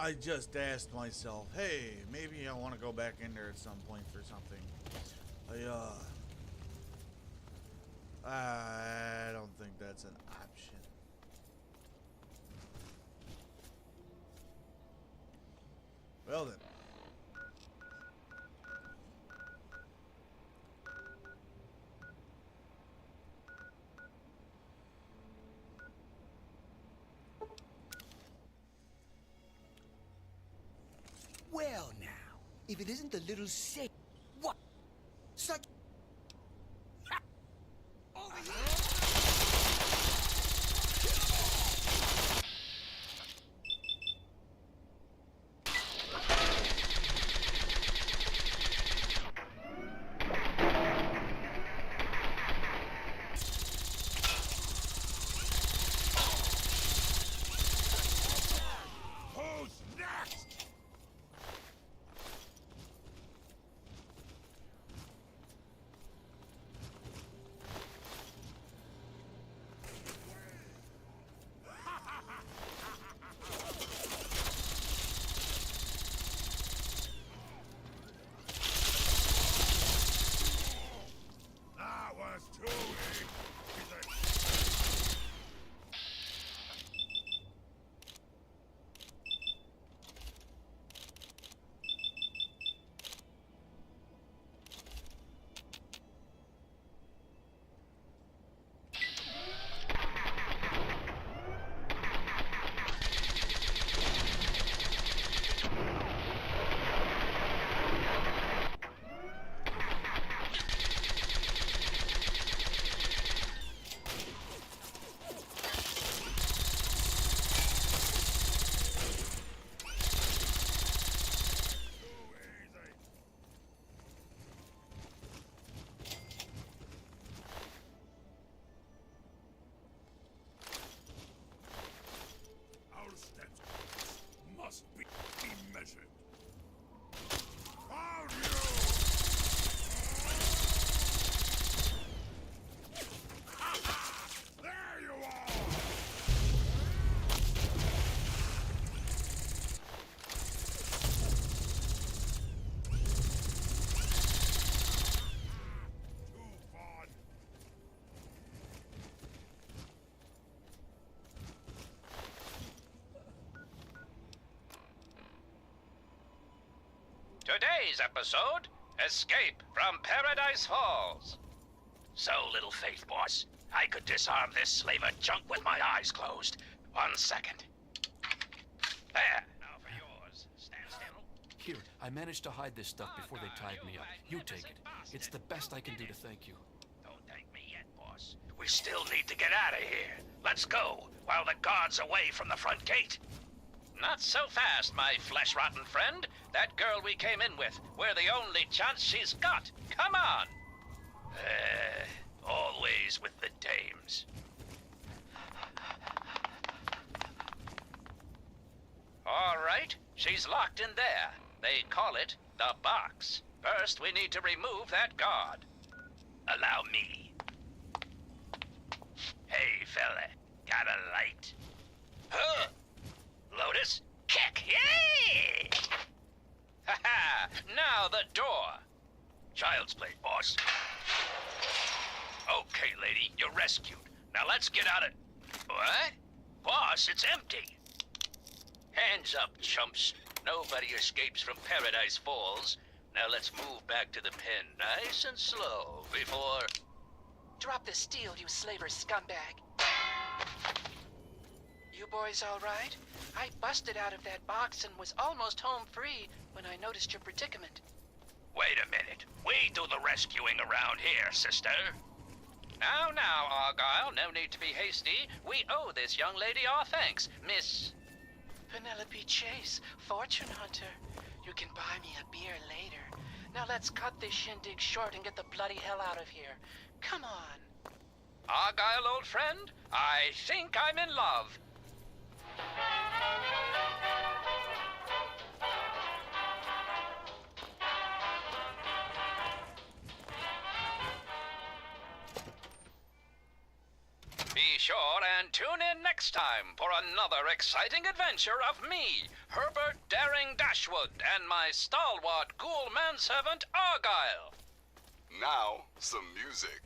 I just asked myself, hey, maybe I want to go back in there at some point for something. I don't think that's an option. Well then. Well now, if it isn't the little saint, what? Such. Over here! Today's episode, Escape from Paradise Falls. So, Little Faith Boss, I could disarm this slaver junk with my eyes closed. 1 second. There, now for yours. Stand still. Here, I managed to hide this stuff before they tied me up. You take it. It's the best I can do to thank you. Don't thank me yet, boss. We still need to get out of here. Let's go, while the guard's away from the front gate. Not so fast, my flesh-rotten friend. That girl we came in with, we're the only chance she's got. Come on! Always with the dames. All right, she's locked in there. They call it the box. First, we need to remove that guard. Allow me. Hey, fella, got a light? Huh? Lotus, kick! Yay! Ha-ha! Now the door. Child's play, boss. Okay, lady, you're rescued. Now let's get out of... What? Boss, it's empty. Hands up, chumps. Nobody escapes from Paradise Falls. Now let's move back to the pen nice and slow before... Drop the steel, you slaver scumbag. You boys all right? I busted out of that box and was almost home free when I noticed your predicament. Wait a minute. We do the rescuing around here, sister. Now, Argyle, no need to be hasty. We owe this young lady our thanks, Miss... Penelope Chase, fortune hunter. You can buy me a beer later. Now let's cut this shindig short and get the bloody hell out of here. Come on. Argyle, old friend, I think I'm in love. Be be sure and tune in next time for another exciting adventure of me, Herbert Daring Dashwood, and my stalwart ghoul manservant Argyle. Now, some music.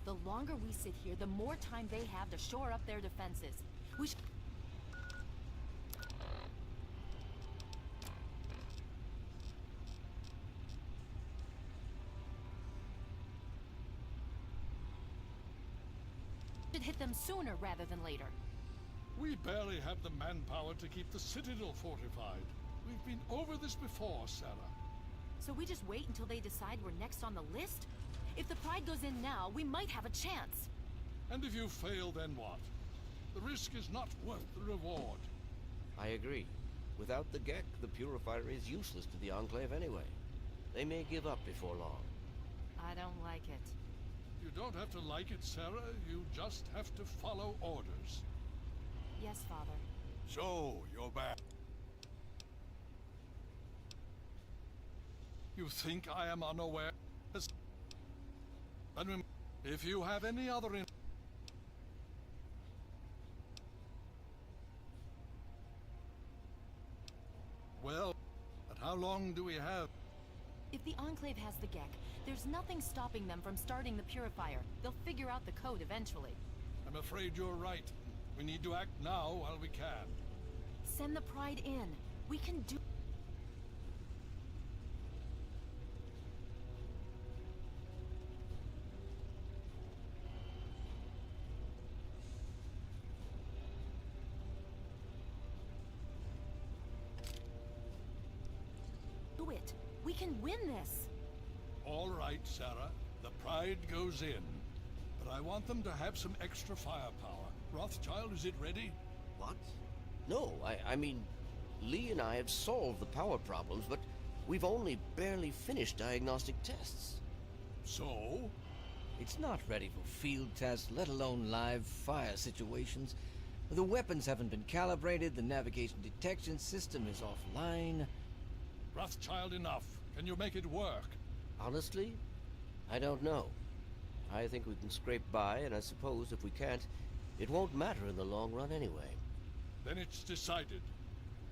The longer we sit here, the more time they have to shore up their defenses. We should... should hit them sooner rather than later. We barely have the manpower to keep the Citadel fortified. We've been over this before, Sarah. So we just wait until they decide we're next on the list? If the Pride goes in now, we might have a chance. And if you fail, then what? The risk is not worth the reward. I agree. Without the Gek, the Purifier is useless to the Enclave anyway. They may give up before long. I don't like it. You don't have to like it, Sarah. You just have to follow orders. Yes, Father. So, you're back. You think I am unaware? Then if you have any other Well, but how long do we have? If the Enclave has the Gek, there's nothing stopping them from starting the Purifier. They'll figure out the code eventually. I'm afraid you're right. We need to act now while we can. Send the Pride in. We can do... do it. We can win this. All right, Sarah. The Pride goes in. But I want them to have some extra firepower. Rothschild, is it ready? What? No, I mean, Lee and I have solved the power problems, but we've only barely finished diagnostic tests. So? It's not ready for field tests, let alone live fire situations. The weapons haven't been calibrated, the navigation detection system is offline. Rothschild, enough. Can you make it work? Honestly, I don't know. I think we can scrape by, and I suppose if we can't, it won't matter in the long run anyway. Then it's decided.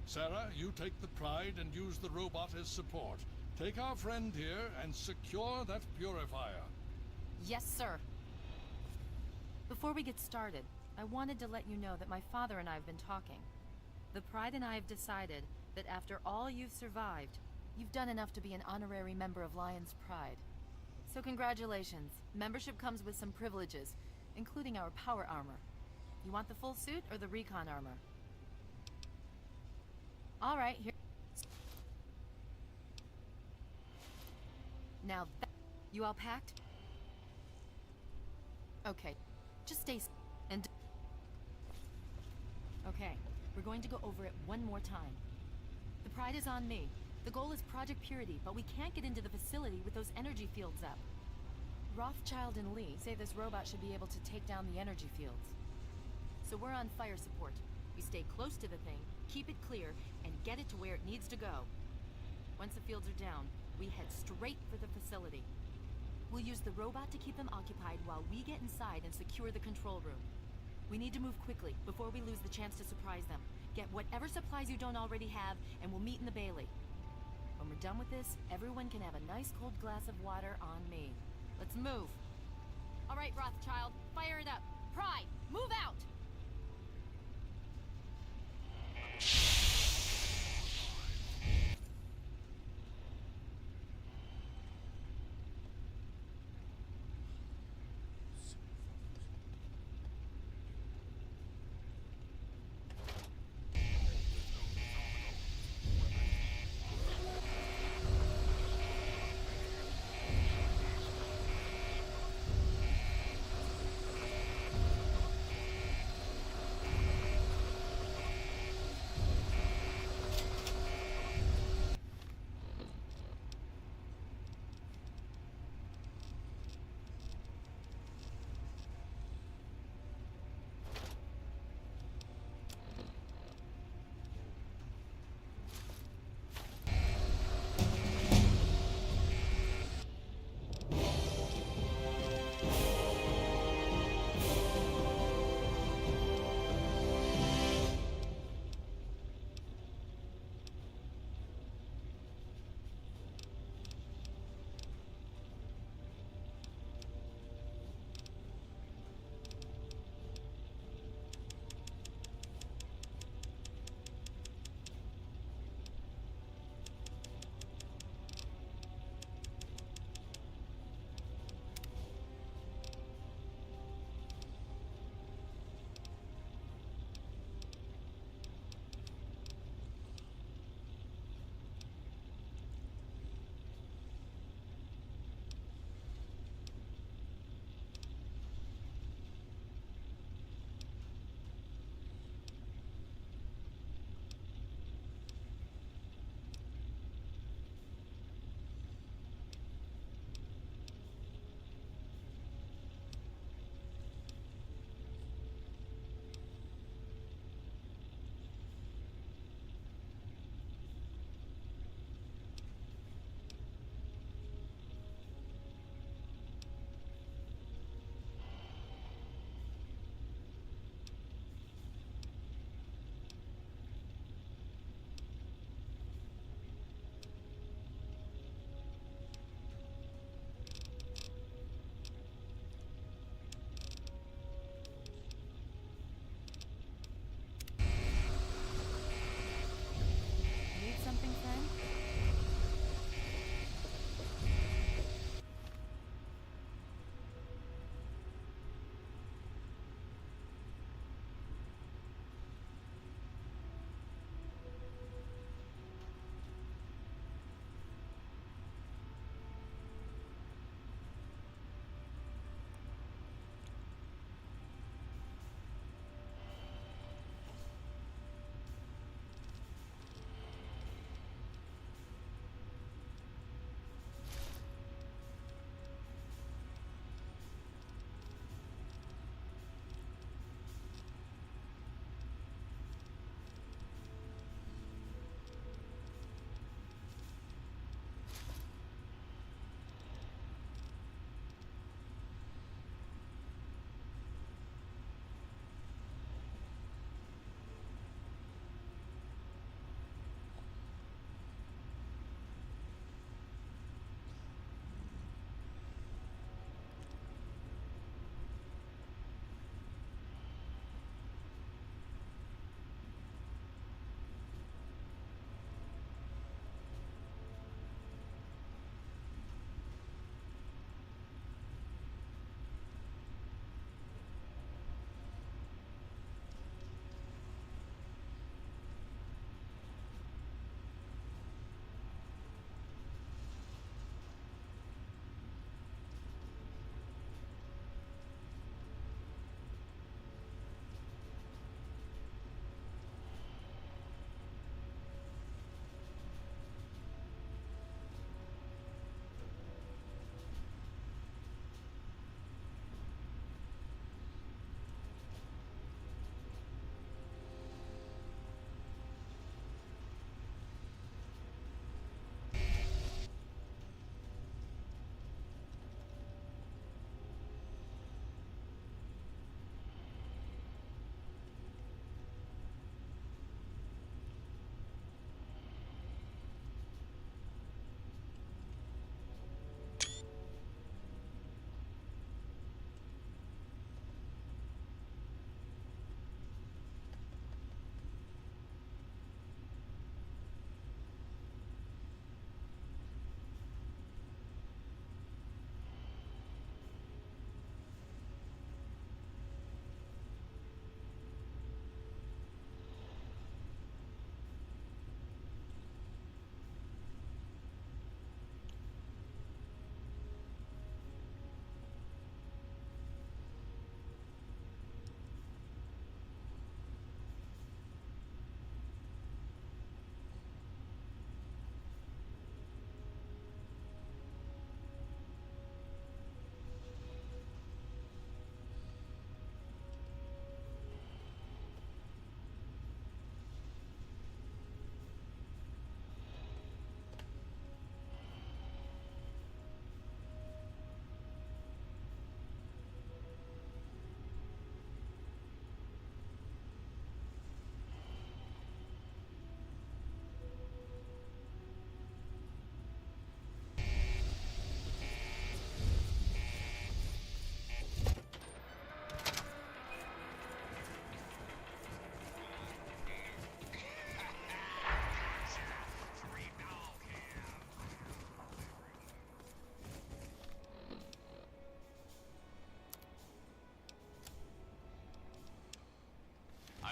Sarah, you take the Pride and use the robot as support. Take our friend here and secure that purifier. Yes, sir. Before we get started, I wanted to let you know that my father and I have been talking. The Pride and I have decided that after all you've survived, you've done enough to be an honorary member of Lion's Pride. So congratulations. Membership comes with some privileges, including our power armor. You want the full suit or the recon armor? All right, here. Now you all packed? Okay, just stay and... Okay, we're going to go over it one more time. The Pride is on me. The goal is Project Purity, but we can't get into the facility with those energy fields up. Rothschild and Lee say this robot should be able to take down the energy fields. So we're on fire support. We stay close to the thing, keep it clear, and get it to where it needs to go. Once the fields are down, we head straight for the facility. We'll use the robot to keep them occupied while we get inside and secure the control room. We need to move quickly before we lose the chance to surprise them. Get whatever supplies you don't already have, and we'll meet in the Bailey. When we're done with this, everyone can have a nice cold glass of water on me. Let's move. All right, Rothschild, fire it up. Pride, move out!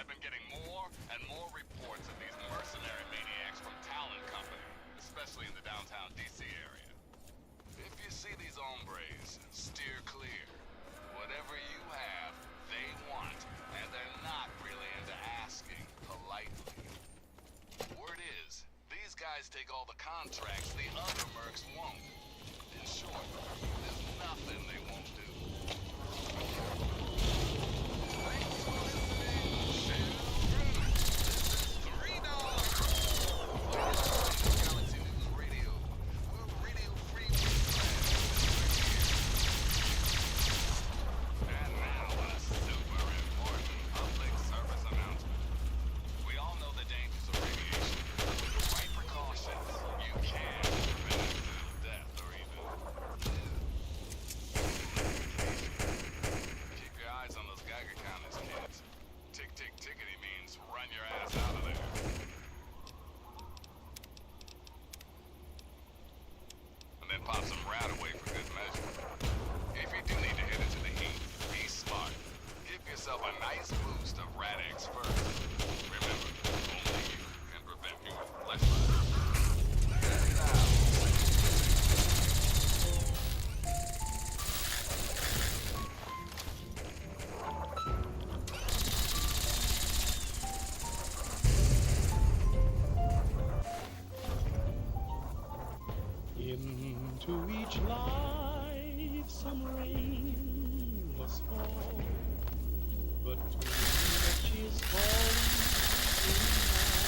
I've been getting more and more reports of these mercenary maniacs from Talon Company, especially in the downtown DC area. If you see these hombres, steer clear. Whatever you have, they want, and they're not really into asking politely. Word is, these guys take all the contracts the other mercs won't. In short, there's nothing they won't do. Thanks for listening, children. This is $3. Galaxy News Radio. We're Radio Free And now a super important public service announcement. We all know the dangers of radiation. With the right precautions, you can prevent accidental death or even keep your eyes on those Geiger counters, kids. Tick, tick, tickety means run your ass out of there. And then pop some rat away for good measure. If you do need to head into the heat, be smart. Give yourself a nice boost of Rad-X first. Remember, only you can prevent human flesh fire. Get it out. Into each life some rain must fall, but too much is falling in mine.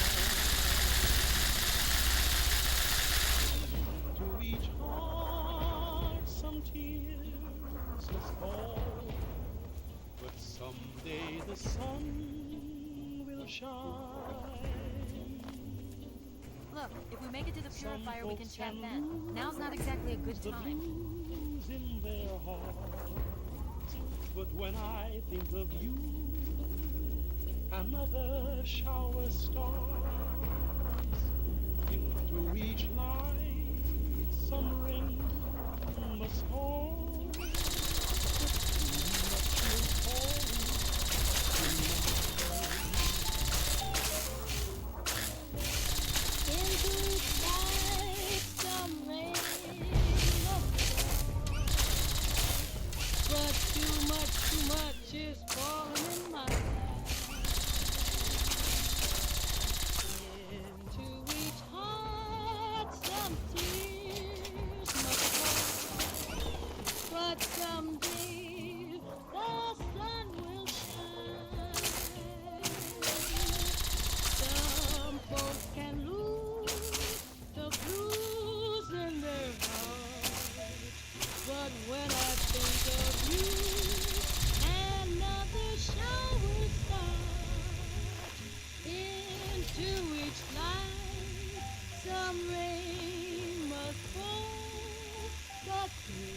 Into each heart some tears must fall, but someday the sun will shine. Look, if we make it to the purifier, we can chat then. Now's not exactly a good time. In their hearts, but when I think of you, another shower starts. Into each light some rain must fall, but too much is falling. Into each light some rain but too much is falling in my life. Into each heart some tears must fall, but someday the sun will shine. Some folks can lose the blues in their hearts, but when I think of you, another shower starts. Into each light some rain must fall, but too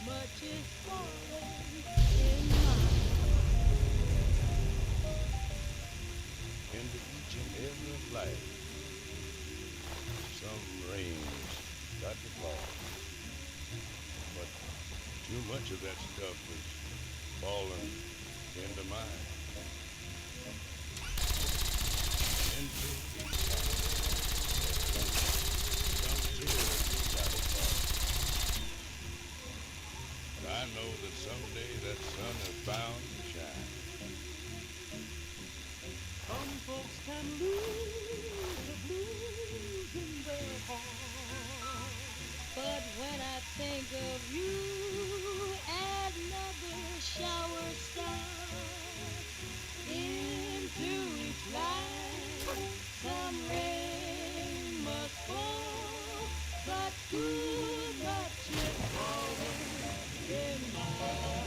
much is falling in mine. Into each and every life, some rain's got to fall. But too much of that stuff is falling into mine. Into each life, some tears got to fall. But I know that someday that sun is bound to shine. Some folks can lose the blues in their heart, but when I think of you, another shower starts. Into each light some rain must fall, but too much is falling in mine.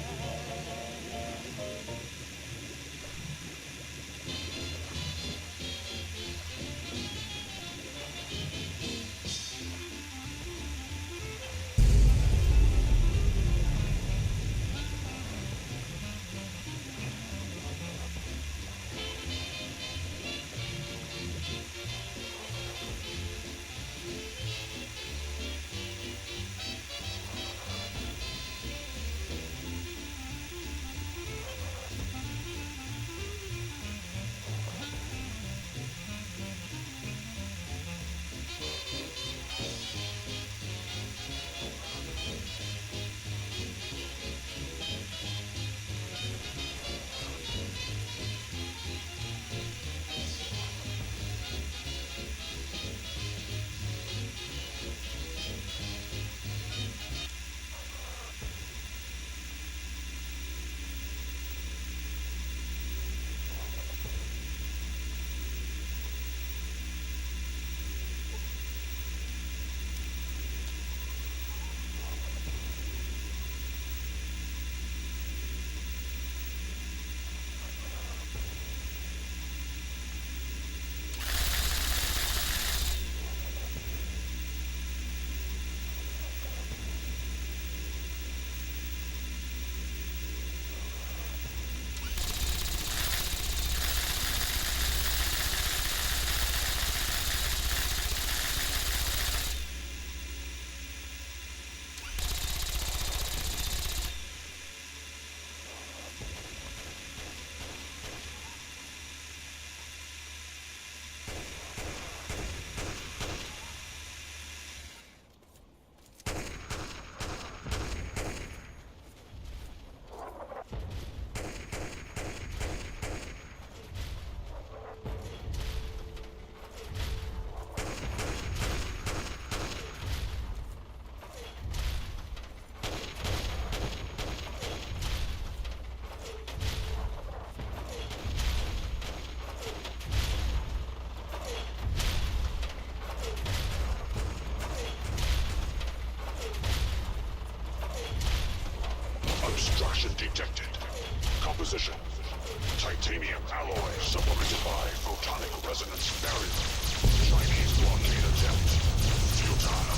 obstruction detected. Composition: titanium alloy supplemented by photonic resonance barrier. Chinese blockade attempt futile.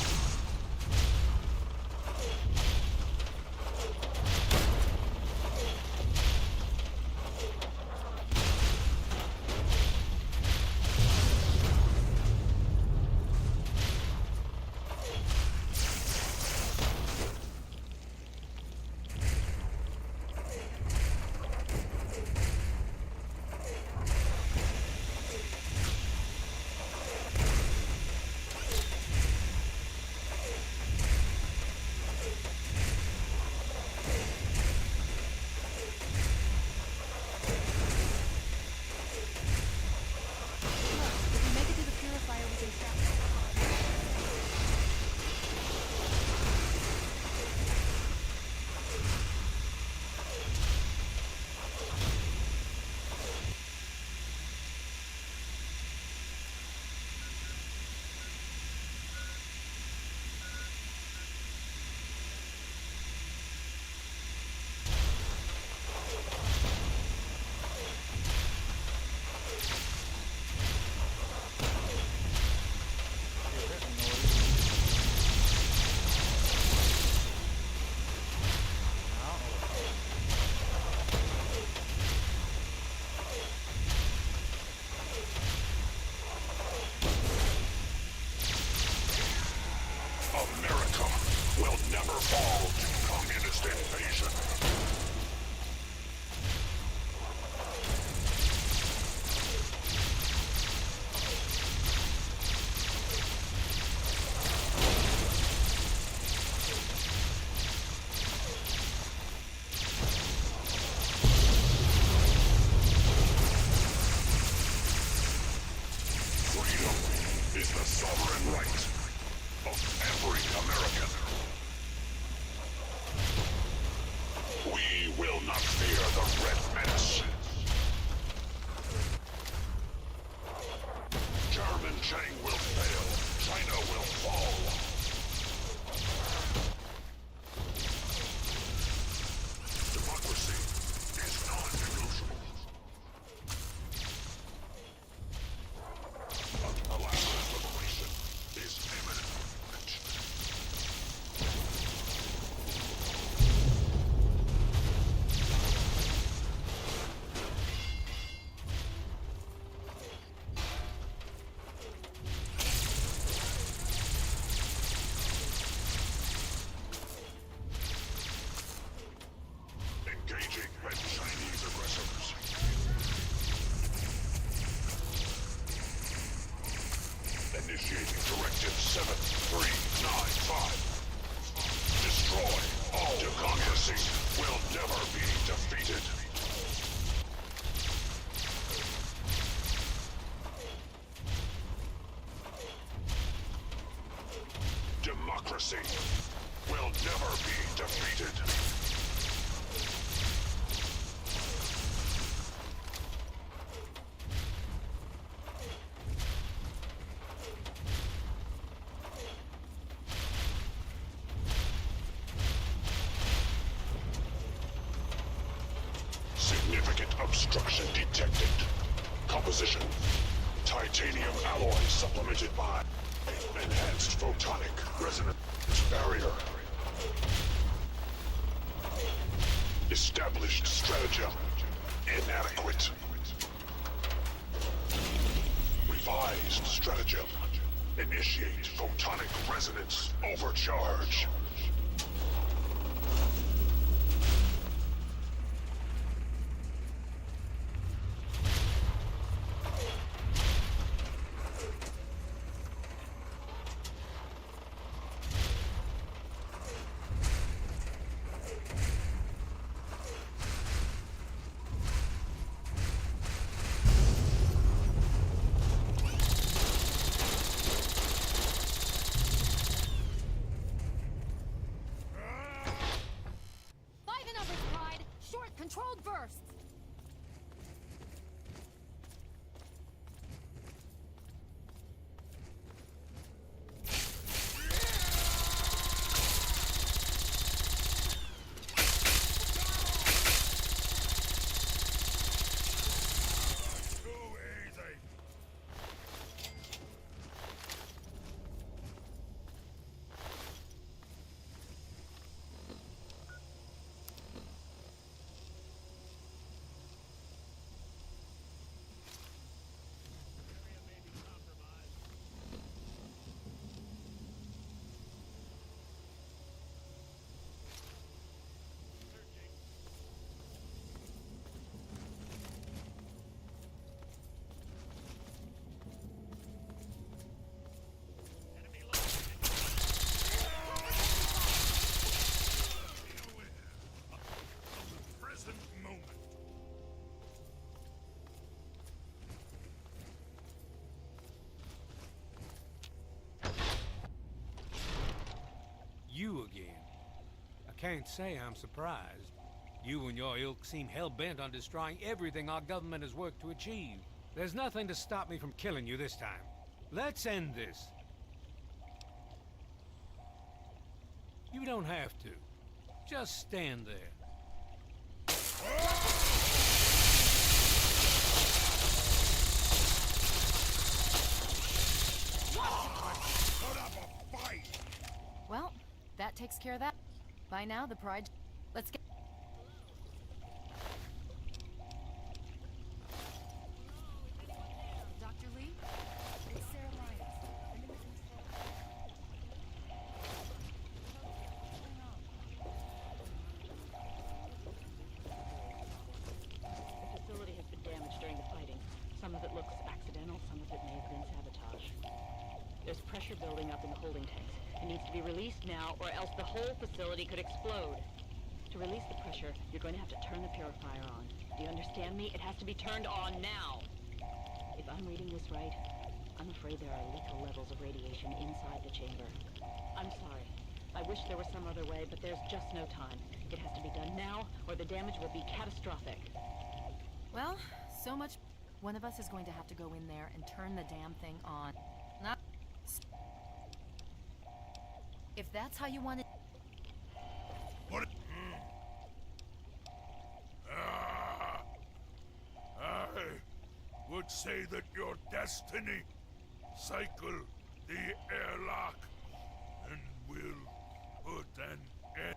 America will never fall to communist invasion. Freedom is the sovereign right of every American. We will not fear the Red Menace. German Chang will fail. China will fall. Democracy is non-negotiable. Alaska's liberation is imminent. Engaging Red Chinese aggressors. Initiating Directive 7395. Destroy all. Democracy will never be defeated. Democracy will never be defeated. Significant obstruction detected. Composition: titanium alloy supplemented by enhanced photonic resonance barrier. Established stratagem inadequate. Revised stratagem. Initiate photonic resonance overcharge. Controlled bursts! can't say I'm surprised. You and your ilk seem hell-bent on destroying everything our government has worked to achieve. There's nothing to stop me from killing you this time. Let's end this. You don't have to. Just stand there. Put up a fight! Well, that takes care of that. By now, the Pride... Let's get... Dr. Lee? It's Sarah Lyons. I'm in the control... The facility has been damaged during the fighting. Some of it looks accidental, some of it may have been sabotage. There's pressure building up in the holding tanks. It needs to be released now, or else the whole facility could explode. To release the pressure, you're going to have to turn the purifier on. Do you understand me? It has to be turned on now. If I'm reading this right, I'm afraid there are lethal levels of radiation inside the chamber. I'm sorry. I wish there was some other way, but there's just no time. It has to be done now, or the damage will be catastrophic. Well, so much... One of us is going to have to go in there and turn the damn thing on. Not... If that's how you want it... What? I would say that your destiny cycle the airlock and will put an end.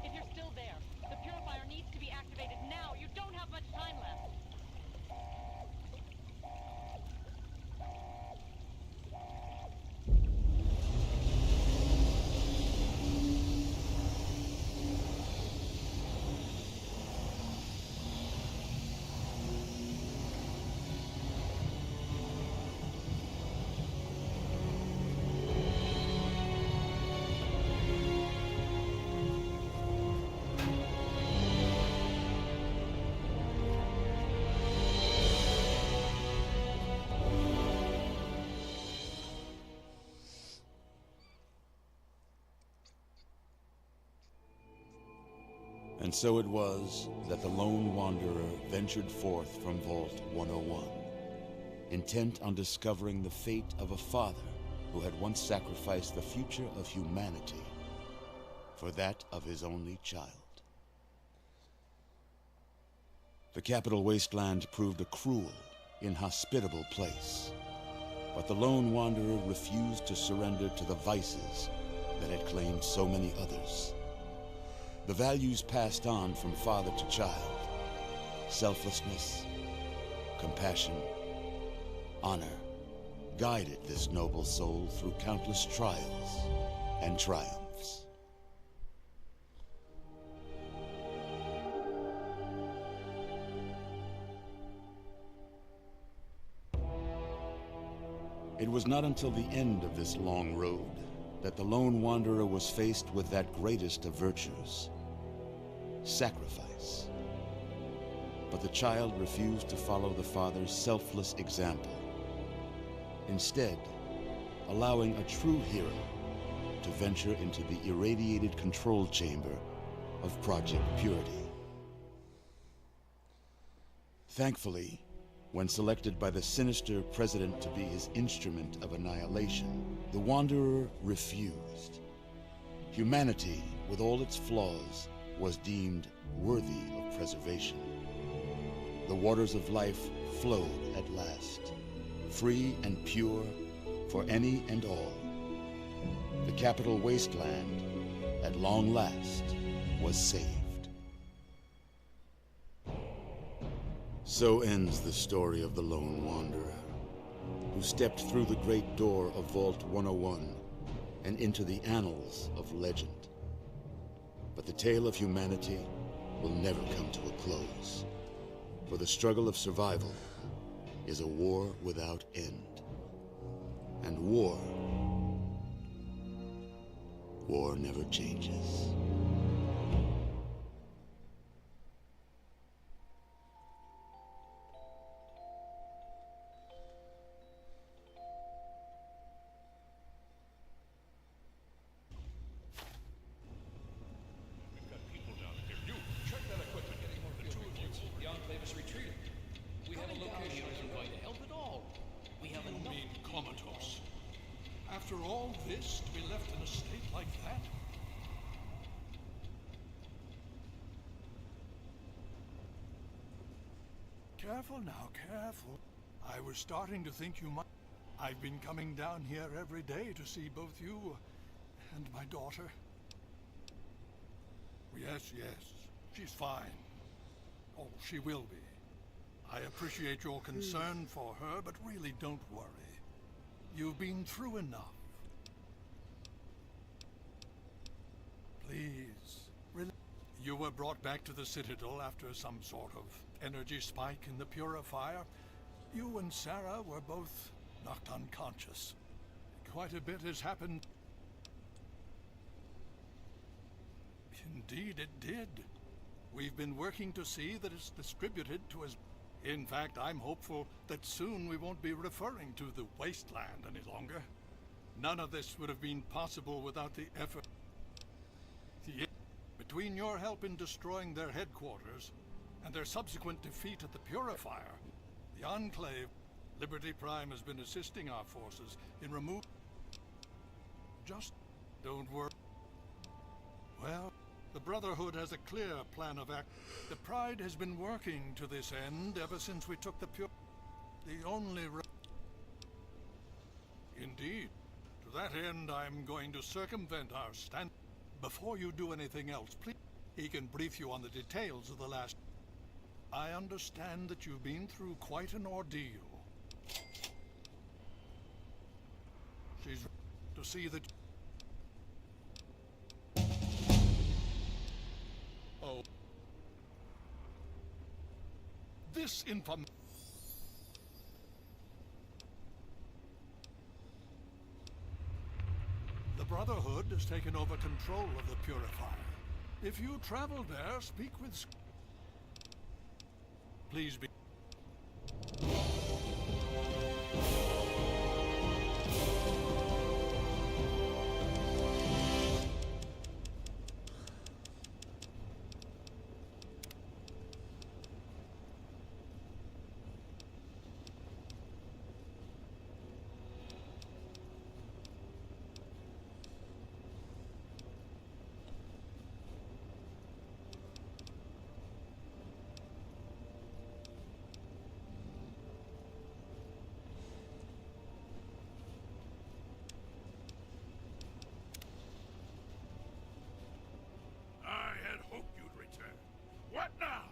If you're still there, the purifier needs to be activated now. You don't have much time left. And so it was that the lone wanderer ventured forth from Vault 101, intent on discovering the fate of a father who had once sacrificed the future of humanity for that of his only child. The capital wasteland proved a cruel, inhospitable place, but the lone wanderer refused to surrender to the vices that had claimed so many others. The values passed on from father to child: selflessness, compassion, honor, guided this noble soul through countless trials and triumphs. It was not until the end of this long road that the lone wanderer was faced with that greatest of virtues: sacrifice. But the child refused to follow the father's selfless example, instead allowing a true hero to venture into the irradiated control chamber of Project Purity. Thankfully, when selected by the sinister president to be his instrument of annihilation, the Wanderer refused. Humanity, with all its flaws, was deemed worthy of preservation. The waters of life flowed at last, free and pure for any and all. The capital wasteland, at long last, was saved. So ends the story of the lone wanderer, who stepped through the great door of Vault 101 and into the annals of legend. But the tale of humanity will never come to a close, for the struggle of survival is a war without end. And war never changes. After all this, to be left in a state like that? Careful now, careful. I was starting to think you might... I've been coming down here every day to see both you and my daughter. Yes, she's fine. Oh, she will be. I appreciate your concern for her, but really don't worry. You've been through enough. Please, you were brought back to the Citadel after some sort of energy spike in the purifier. You and Sarah were both knocked unconscious. Quite a bit has happened. Indeed, it did. We've been working to see that it's distributed to as... In fact, I'm hopeful that soon we won't be referring to the wasteland any longer. None of this would have been possible without the effort. Between your help in destroying their headquarters and their subsequent defeat at the Purifier, the Enclave, Liberty Prime has been assisting our forces in removing... Just don't worry. Well, the Brotherhood has a clear plan of act. The Pride has been working to this end ever since we took the The only... Indeed. To that end, I'm going to circumvent our stand... Before you do anything else, please... He can brief you on the details of the last... I understand that you've been through quite an ordeal. She's... to see that... Oh. This information... The Brotherhood has taken over control of the Purifier. If you travel there, speak with... Please be... What now?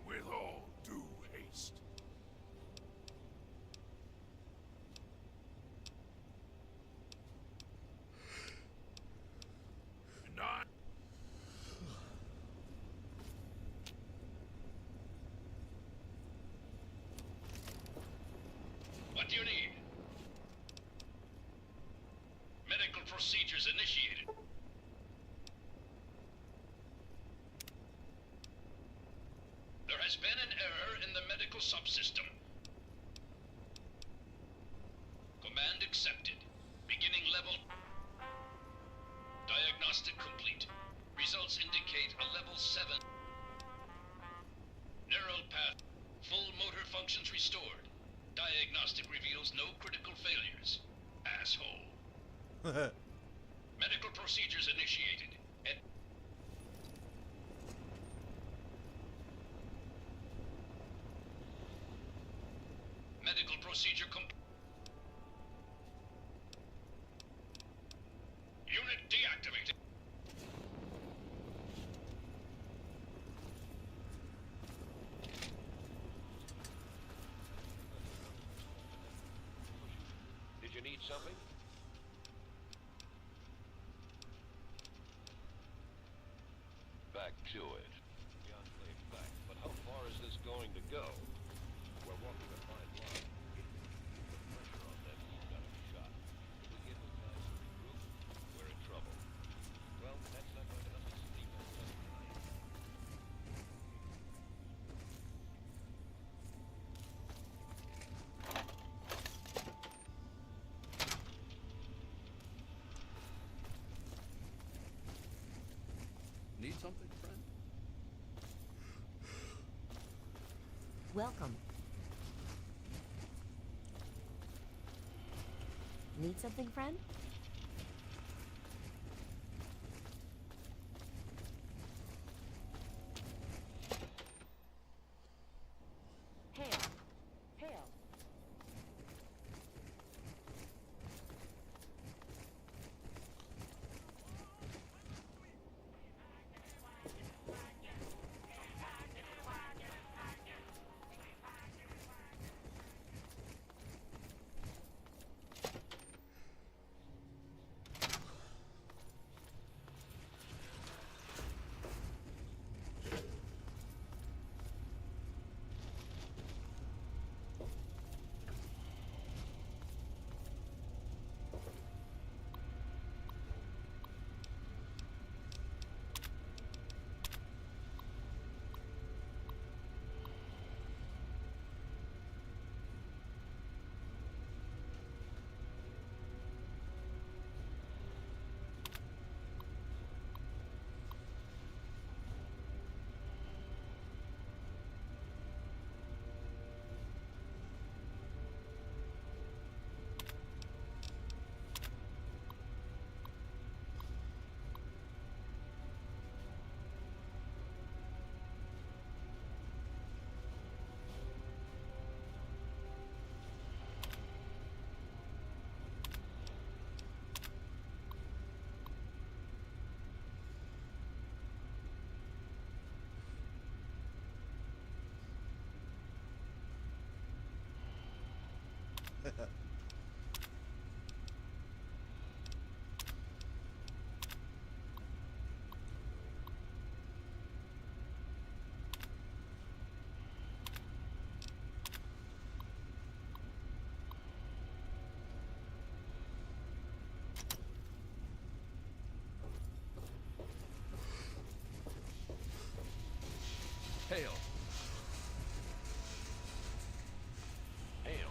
With all due haste. Not. What do you need? Medical procedures initiated. There has been an error in the medical subsystem. Command accepted. Beginning level. Diagnostic complete. Results indicate a level 7. Neural path. Full motor functions restored. Diagnostic reveals no critical failures. Asshole. Medical procedures initiated. Medical procedure Unit deactivated. Did you need something? Back to it. going to go. We're walking a fine line. It the pressure on them who's got a shot. If we get those guys to regroup, we're in trouble. Well, that's not going to help us sleep on Sunday tonight. Need something, friend? Welcome. Need something, friend? Hail. Hail. Hail. Hail.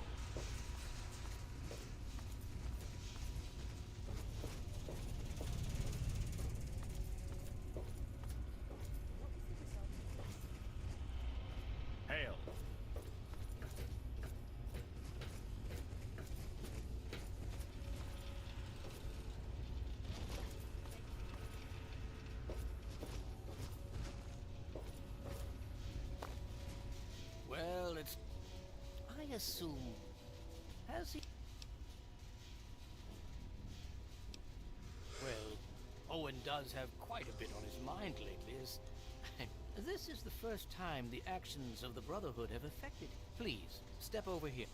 Hail. Well, it's... I assume... Has he... Well, Owen does have quite a bit on his mind lately, is... This is the first time the actions of the Brotherhood have affected him. Please, step over here.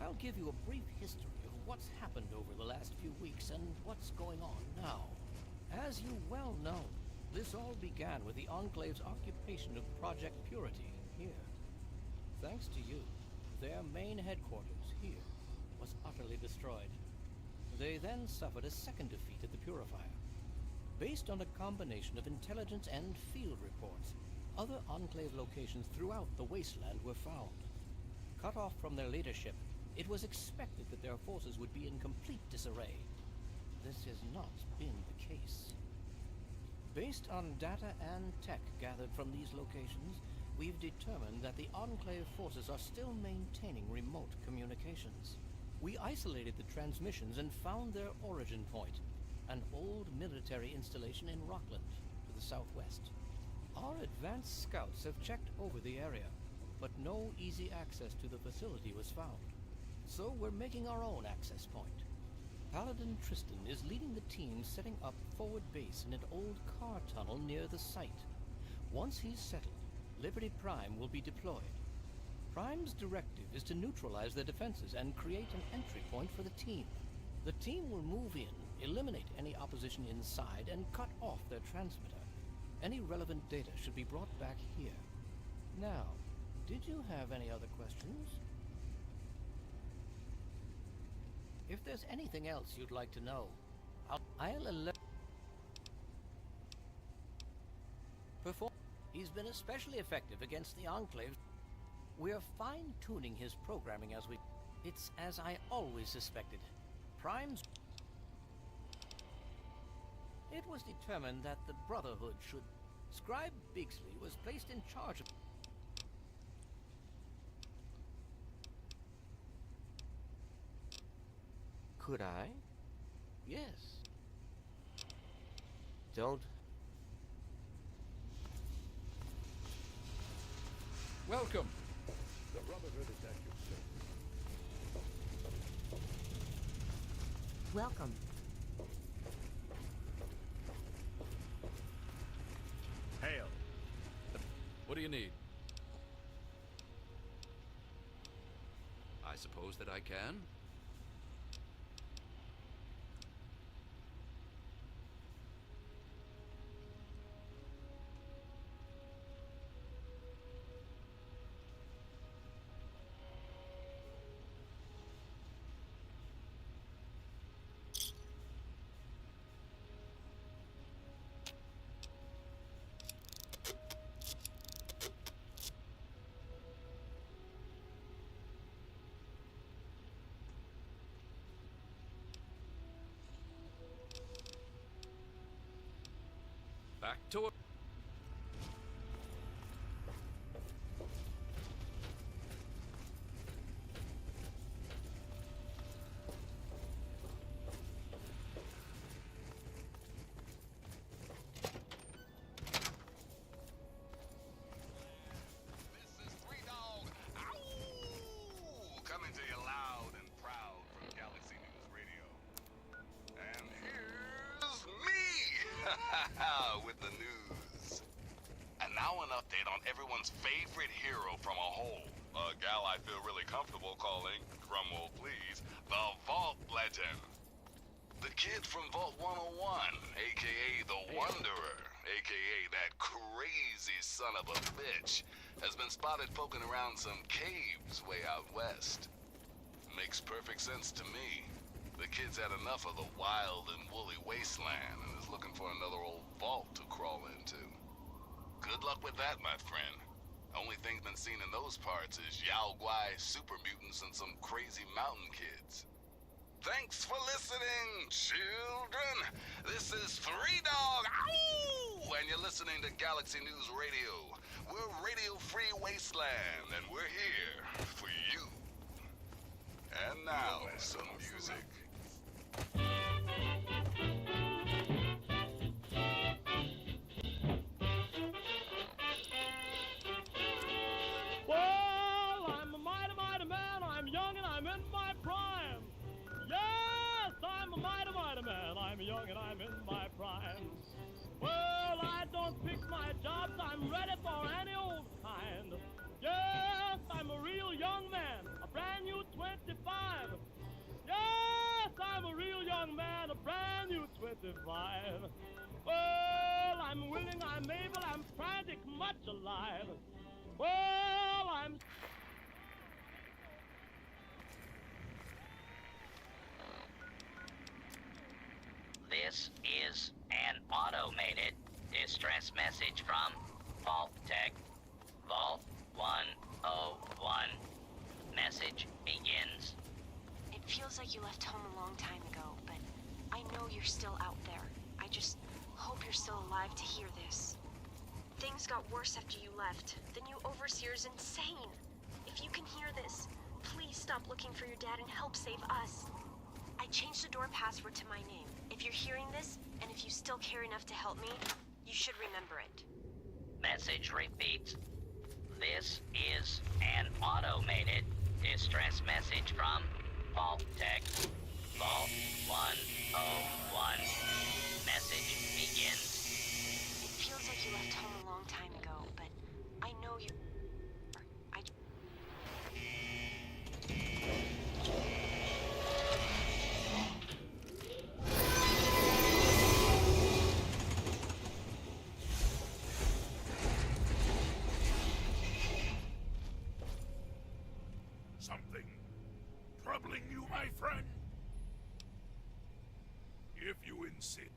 I'll give you a brief history of what's happened over the last few weeks and what's going on now. As you well know, this all began with the Enclave's occupation of Project Purity here. Thanks to you, their main headquarters here was utterly destroyed. They then suffered a second defeat at the Purifier. Based on a combination of intelligence and field reports, other Enclave locations throughout the wasteland were found. Cut off from their leadership, it was expected that their forces would be in complete disarray. This has not been the case. Based on data and tech gathered from these locations, we've determined that the Enclave forces are still maintaining remote communications. We isolated the transmissions and found their origin point, an old military installation in Rockland, to the southwest. Our advanced scouts have checked over the area, but no easy access to the facility was found. So we're making our own access point. Paladin Tristan is leading the team setting up forward base in an old car tunnel near the site. Once he's settled, Liberty Prime will be deployed. Prime's directive is to neutralize their defenses and create an entry point for the team. The team will move in Eliminate any opposition inside and cut off their transmitter. Any relevant data should be brought back here. Now, did you have any other questions? If there's anything else you'd like to know, I'll alert. He's been especially effective against the Enclave. We're fine-tuning his programming as we... It's as I always suspected. Prime's... It was determined that the Brotherhood should... Scribe Bigsley was placed in charge of... Could I? Yes. Don't. Welcome. The Brotherhood is at your service. Welcome. Hail. What do you need? I suppose that I can. Back to it. Coming to you loud and proud from Galaxy News Radio. And here's me with the news. And now an update on everyone's favorite hero from a hole. A gal I feel really comfortable calling, drumroll please, the Vault Legend. The kid from Vault 101, aka the Wanderer, aka that crazy son of a bitch, has been spotted poking around some caves way out west. Makes perfect sense to me. The kid's had enough of the wild and woolly wasteland and is looking for another old vault to crawl into. Good luck with that, my friend. Only thing been seen in those parts is Yao Guai super mutants and some crazy mountain kids. Thanks for listening, children. This is Three Dog, ow! And you're listening to Galaxy News Radio. We're Radio-Free Wasteland, and we're here for you. And now, some music. Well, I'm a mighty, mighty man. I'm young and I'm in my prime. Yes, I'm a mighty, mighty man. I'm young and I'm in my prime. Well, I don't pick my jobs. I'm ready for any old kind. Yes, I'm a real young man. A brand new 25. Yes, I'm a real young man. A brand new 25. Well, I'm willing, I'm able, I'm frantic, much alive. Well, I'm... This is an automated distress message from Vault Tech. Vault 101. Message begins. It feels like you left home a long time ago, but I know you're still out there. I just hope you're still alive to hear this. Things got worse after you left. The new overseer's insane. If you can hear this, please stop looking for your dad and help save us. I changed the door password to my name. If you're hearing this, and if you still care enough to help me, you should remember it. Message repeats. This is an automated distress message from Vault Tech. Vault 101. Message begins. It feels like you left home a long time ago, but I know you... my friend. If you insist.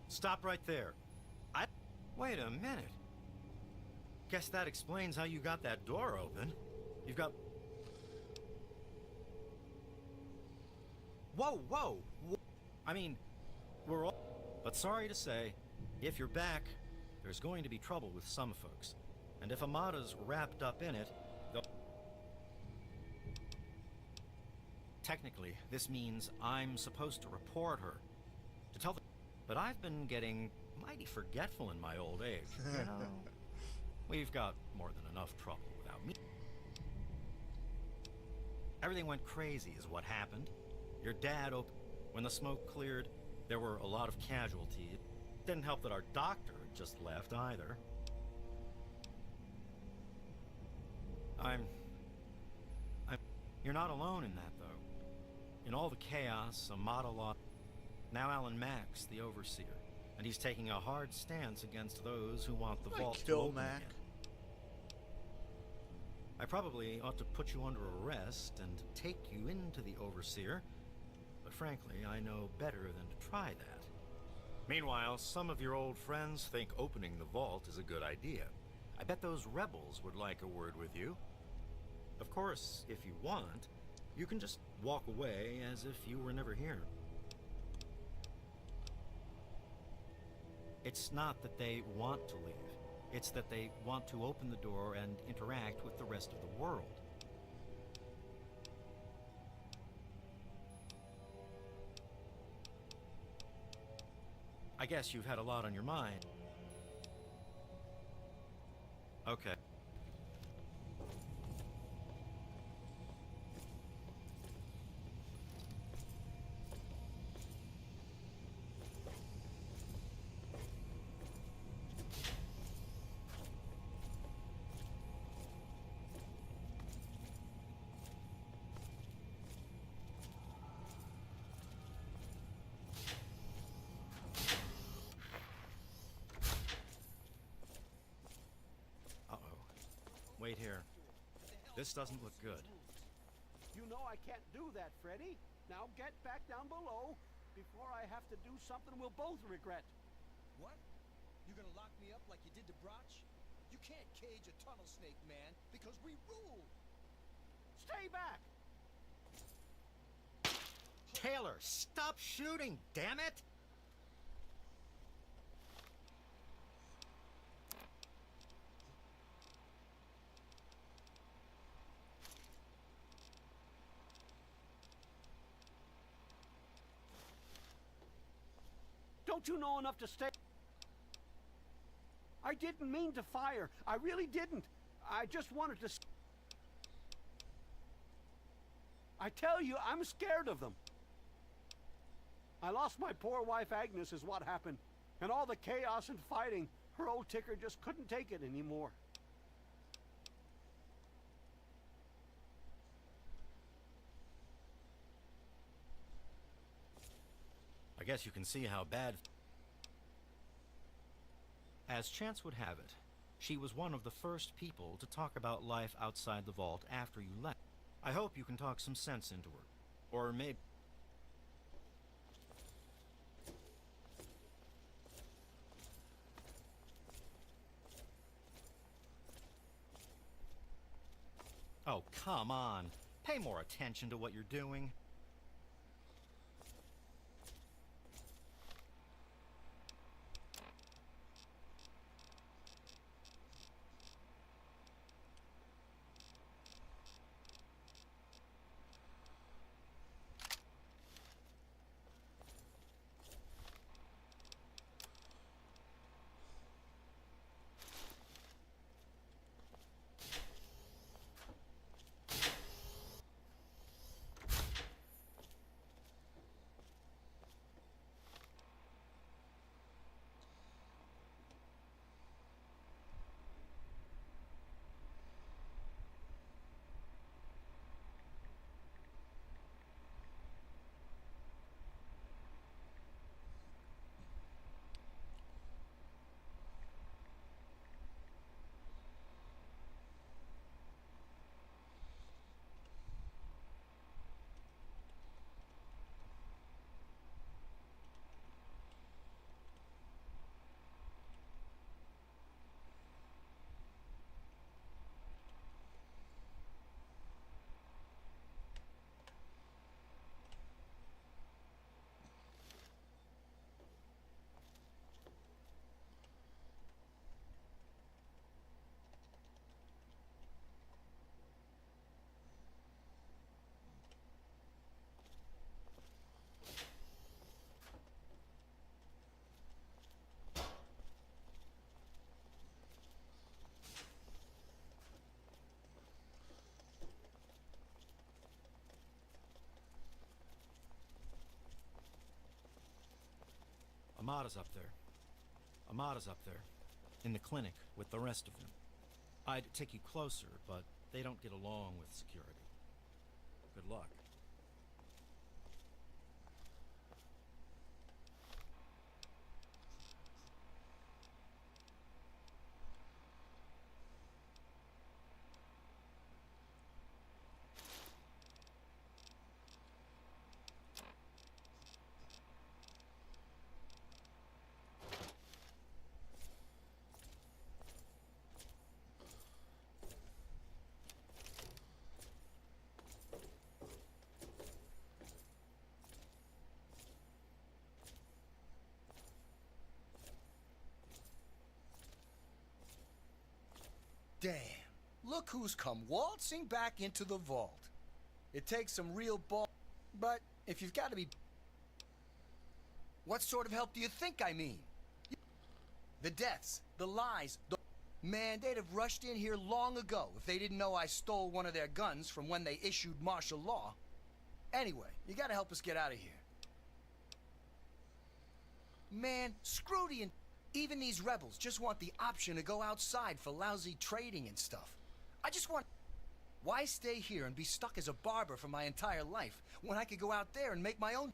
Stop right there. Wait a minute. Guess that explains how you got that door open. You've got... Whoa, whoa! I mean, we're all... But sorry to say, if you're back, there's going to be trouble with some folks. And if Amada's wrapped up in it, they'll... Technically, this means I'm supposed to report her. To tell the... But I've been getting mighty forgetful in my old age. You know, we've got more than enough trouble without me. Everything went crazy is what happened. Your dad when the smoke cleared, there were a lot of casualties. Didn't help that our doctor had just left either. You're not alone in that, though. In all the chaos, Amada lost. Now Alan Max, the Overseer, and he's taking a hard stance against those who want the vault to open again. I probably ought to put you under arrest and take you into the Overseer, but frankly, I know better than to try that. Meanwhile, some of your old friends think opening the vault is a good idea. I bet those rebels would like a word with you. Of course, if you want, you can just walk away as if you were never here. It's not that they want to leave. It's that they want to open the door and interact with the rest of the world. I guess you've had a lot on your mind. Okay. Wait here. This doesn't look good. You know I can't do that, Freddy. Now get back down below before I have to do something we'll both regret. What? You gonna lock me up like you did to Broch? You can't cage a tunnel snake, man, because we rule. Stay back! Taylor, stop shooting, damn it! Don't you know enough to stay? I didn't mean to fire. I really didn't. I just wanted to... I tell you, I'm scared of them. I lost my poor wife Agnes is what happened. And all the chaos and fighting, her old ticker just couldn't take it anymore. I guess you can see how bad... As chance would have it, she was one of the first people to talk about life outside the vault after you left. I hope you can talk some sense into her. Or maybe... Oh, come on. Pay more attention to what you're doing. Amada's up there. Amada's up there, in the clinic with the rest of them. I'd take you closer, but they don't get along with security. Good luck. Damn, look who's come waltzing back into the vault. It takes some real ball, but if you've got to be... What sort of help do you think I mean? The deaths, the lies, the... Man, they'd have rushed in here long ago if they didn't know I stole one of their guns from when they issued martial law. Anyway, you gotta help us get out of here. Man, screw the... Even these rebels just want the option to go outside for lousy trading and stuff. I just want... Why stay here and be stuck as a barber for my entire life when I could go out there and make my own...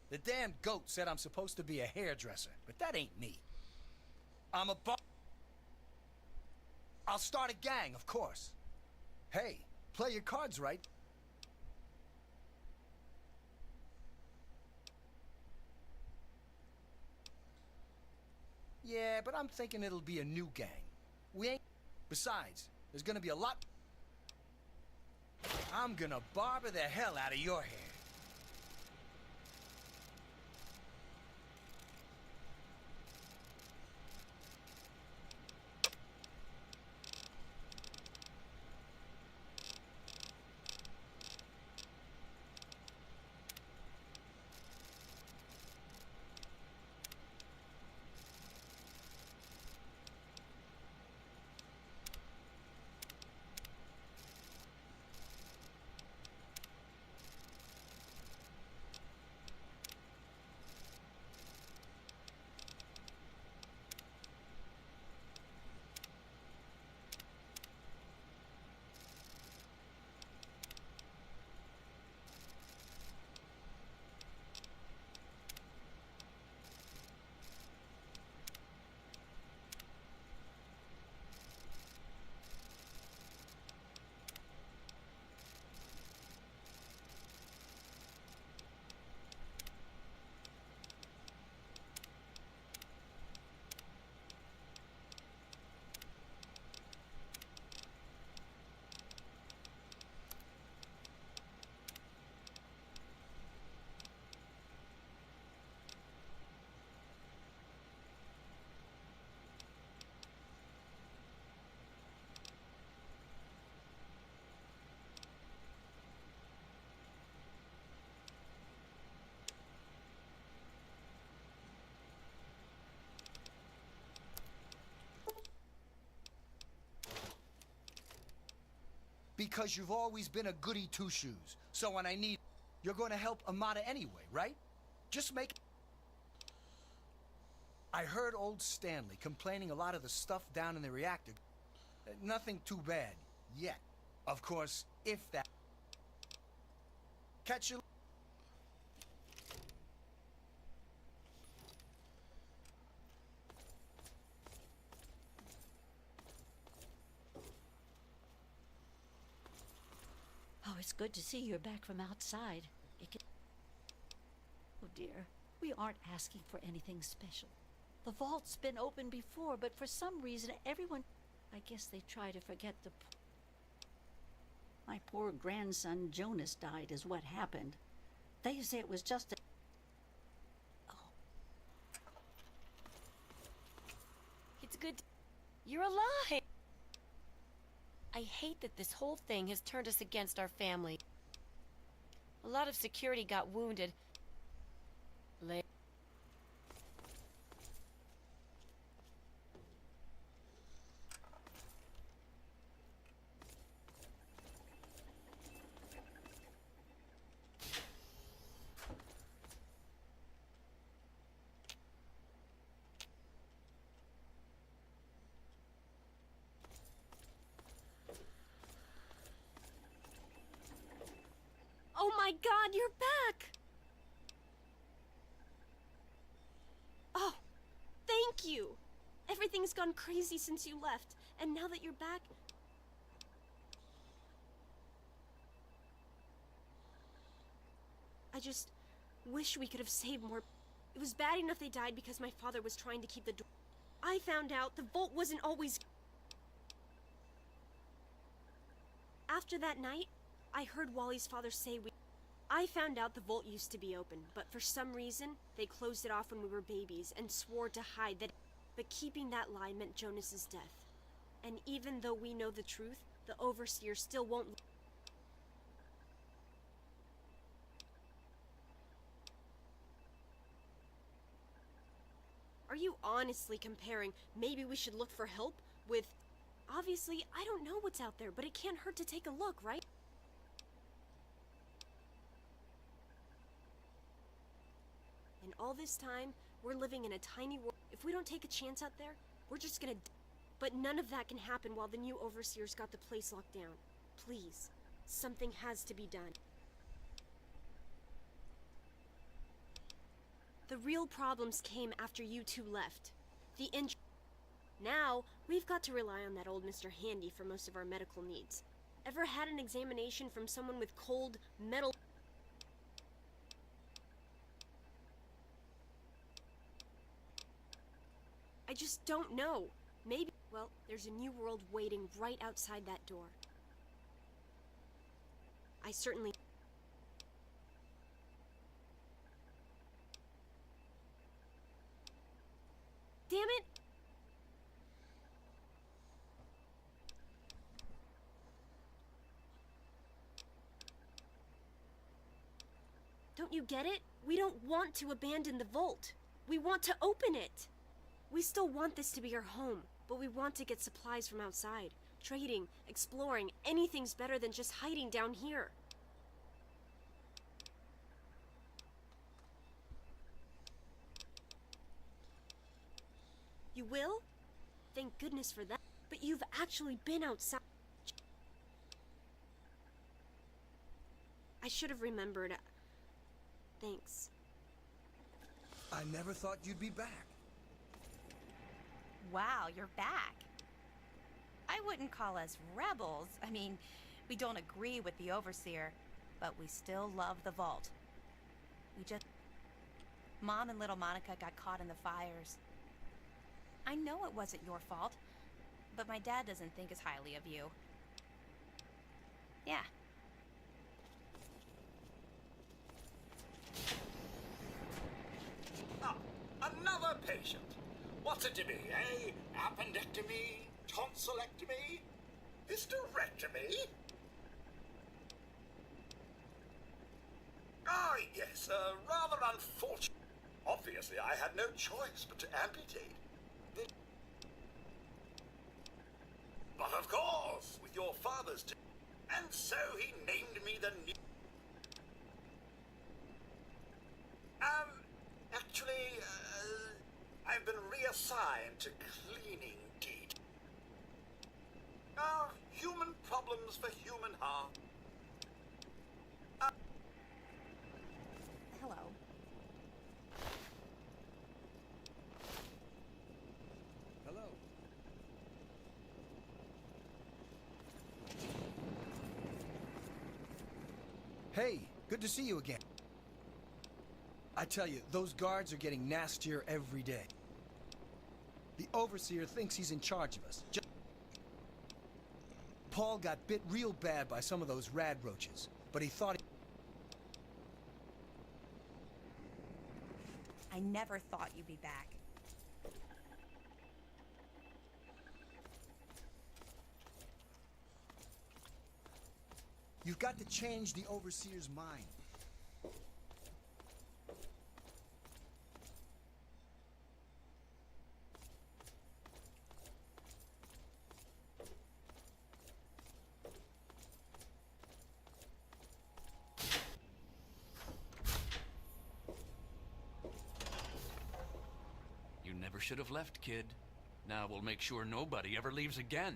The damn goat said I'm supposed to be a hairdresser, but that ain't me. I'm a I'll start a gang, of course. Hey, play your cards right. Yeah, but I'm thinking it'll be a new gang. We ain't... Besides, there's gonna be a lot... I'm gonna barber the hell out of your hair. Because you've always been a goody two-shoes. So when I need... You're going to help Amada anyway, right? Just make... I heard old Stanley complaining a lot of the stuff down in the reactor. Nothing too bad. Yet. Of course, if that... Catch you... Oh, it's good to see you're back from outside. Oh dear, we aren't asking for anything special. The vault's been open before, but for some reason everyone... I guess they try to forget the... My poor grandson Jonas died is what happened. They say it was just a... Oh. It's good to... You're alive! I hate that this whole thing has turned us against our family. A lot of security got wounded. my God, you're back! Oh, thank you! Everything's gone crazy since you left, and now that you're back... I just wish we could have saved more... It was bad enough they died because my father was trying to keep the door... I found out the vault wasn't always... After that night, I heard Wally's father say I found out the vault used to be open, but for some reason, they closed it off when we were babies and swore to hide that... But keeping that lie meant Jonas's death. And even though we know the truth, the Overseer still won't... Are you honestly comparing maybe we should look for help with... Obviously, I don't know what's out there, but it can't hurt to take a look, right? And all this time, we're living in a tiny world. If we don't take a chance out there, we're just gonna... But none of that can happen while the new Overseer's got the place locked down. Please, something has to be done. The real problems came after you two left. Now, we've got to rely on that old Mr. Handy for most of our medical needs. Ever had an examination from someone with cold, metal... I just don't know. Maybe... Well, there's a new world waiting right outside that door. I certainly... Damn it! Don't you get it? We don't want to abandon the vault. We want to open it. We still want this to be our home, but we want to get supplies from outside. Trading, exploring, anything's better than just hiding down here. You will? Thank goodness for that. But you've actually been outside. I should have remembered. Thanks. I never thought you'd be back. Wow, you're back. I wouldn't call us rebels. I mean, we don't agree with the Overseer, but we still love the vault. We just... Mom and little Monica got caught in the fires. I know it wasn't your fault, but my dad doesn't think as highly of you. Yeah. Ah, another patient. What's it to be, eh? Appendectomy? Tonsillectomy? Hysterectomy? Ah, yes, rather unfortunate. Obviously, I had no choice but to amputate. But of course, with your father's... And so he named me the new... Actually, I've been reassigned to cleaning duty. Human problems for human heart. Hello. Hello. Hey, good to see you again. I tell you, those guards are getting nastier every day. The Overseer thinks he's in charge of us. Paul got bit real bad by some of those rad roaches, but he thought I never thought you'd be back. You've got to change the Overseer's mind. You never should have left, kid. Now we'll make sure nobody ever leaves again.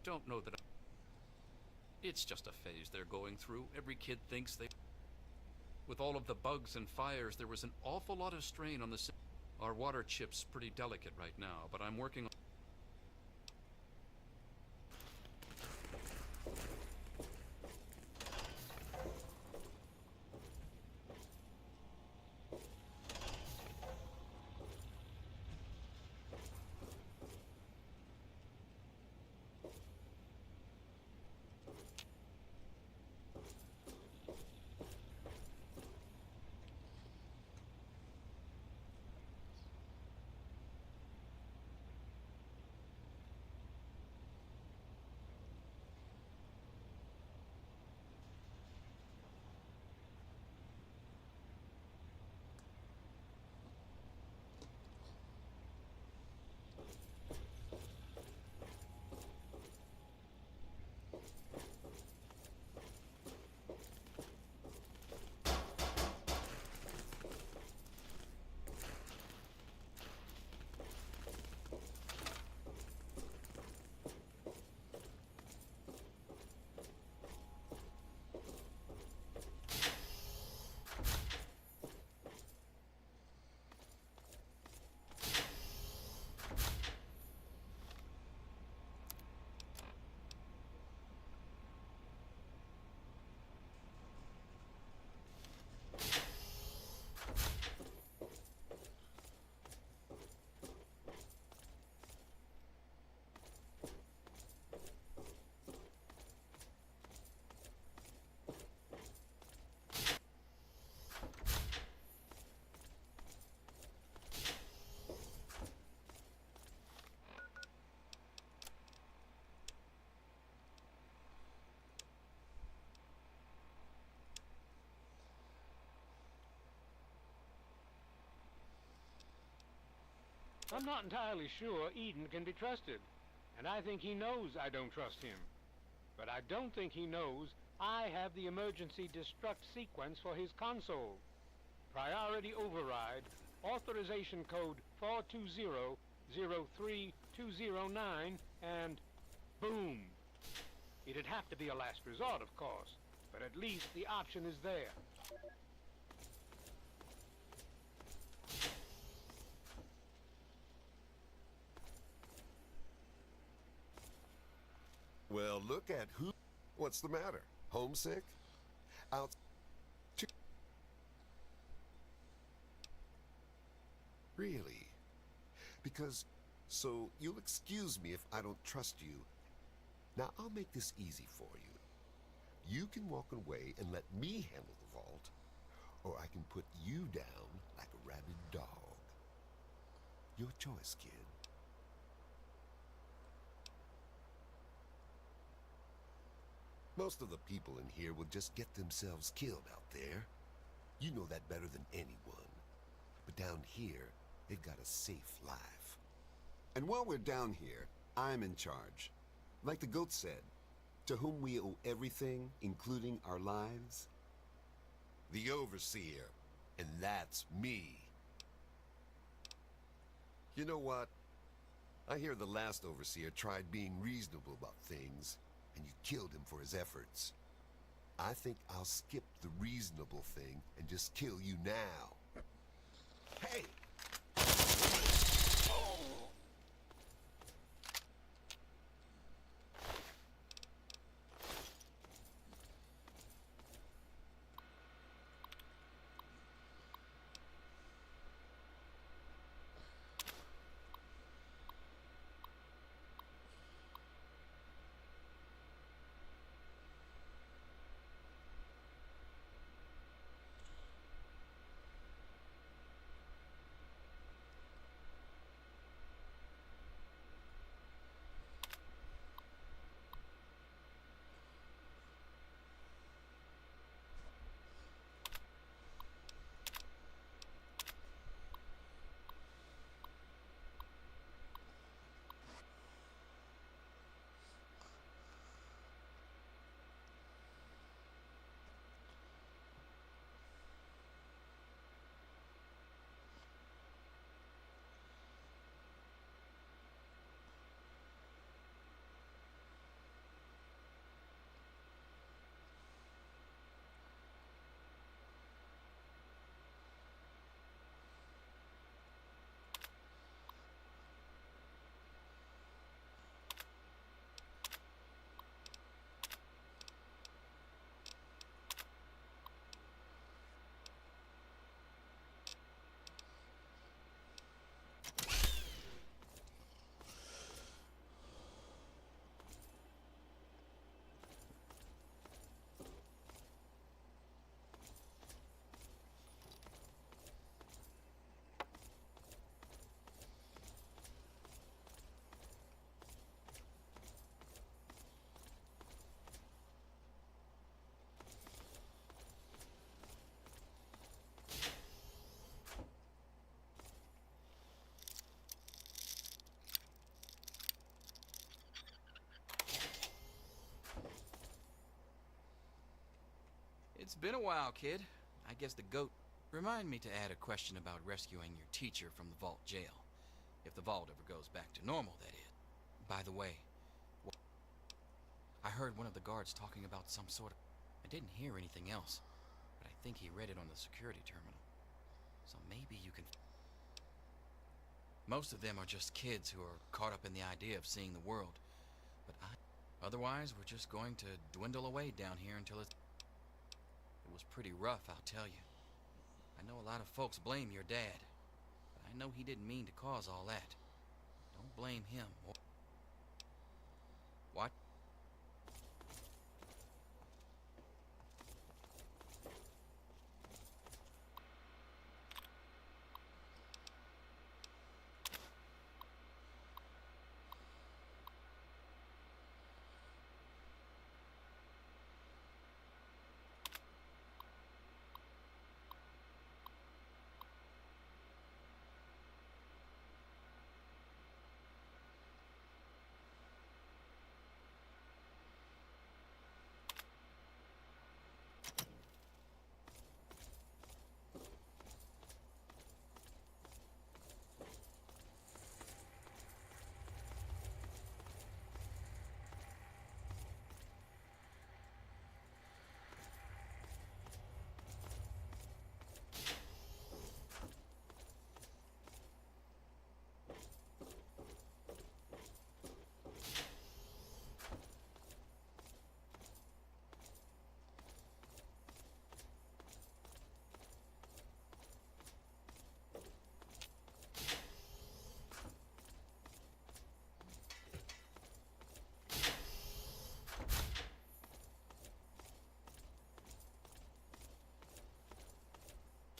don't know that it's just a phase they're going through. Every kid thinks they... With all of the bugs and fires, there was an awful lot of strain on the... Our water chip's pretty delicate right now, but I'm working on... I'm not entirely sure Eden can be trusted, and I think he knows I don't trust him. But I don't think he knows I have the emergency destruct sequence for his console. Priority override, authorization code 420-03209, and boom. It'd have to be a last resort, of course, but at least the option is there. Well, look at who... What's the matter? Homesick? Out... Really? Because... So, you'll excuse me if I don't trust you. Now, I'll make this easy for you. You can walk away and let me handle the vault, or I can put you down like a rabid dog. Your choice, kid. Most of the people in here will just get themselves killed out there. You know that better than anyone. But down here, they've got a safe life. And while we're down here, I'm in charge. Like the goat said, to whom we owe everything, including our lives. The Overseer, and that's me. You know what? I hear the last Overseer tried being reasonable about things, and you killed him for his efforts. I think I'll skip the reasonable thing and just kill you now. Hey! It's been a while, kid. I guess the goat... Remind me to add a question about rescuing your teacher from the vault jail. If the vault ever goes back to normal, that is. By the way, I heard one of the guards talking about some sort of... I didn't hear anything else, but I think he read it on the security terminal. So maybe you can... Most of them are just kids who are caught up in the idea of seeing the world. But otherwise, we're just going to dwindle away down here until it's... It was pretty rough, I'll tell you. I know a lot of folks blame your dad, but I know he didn't mean to cause all that. Don't blame him. What?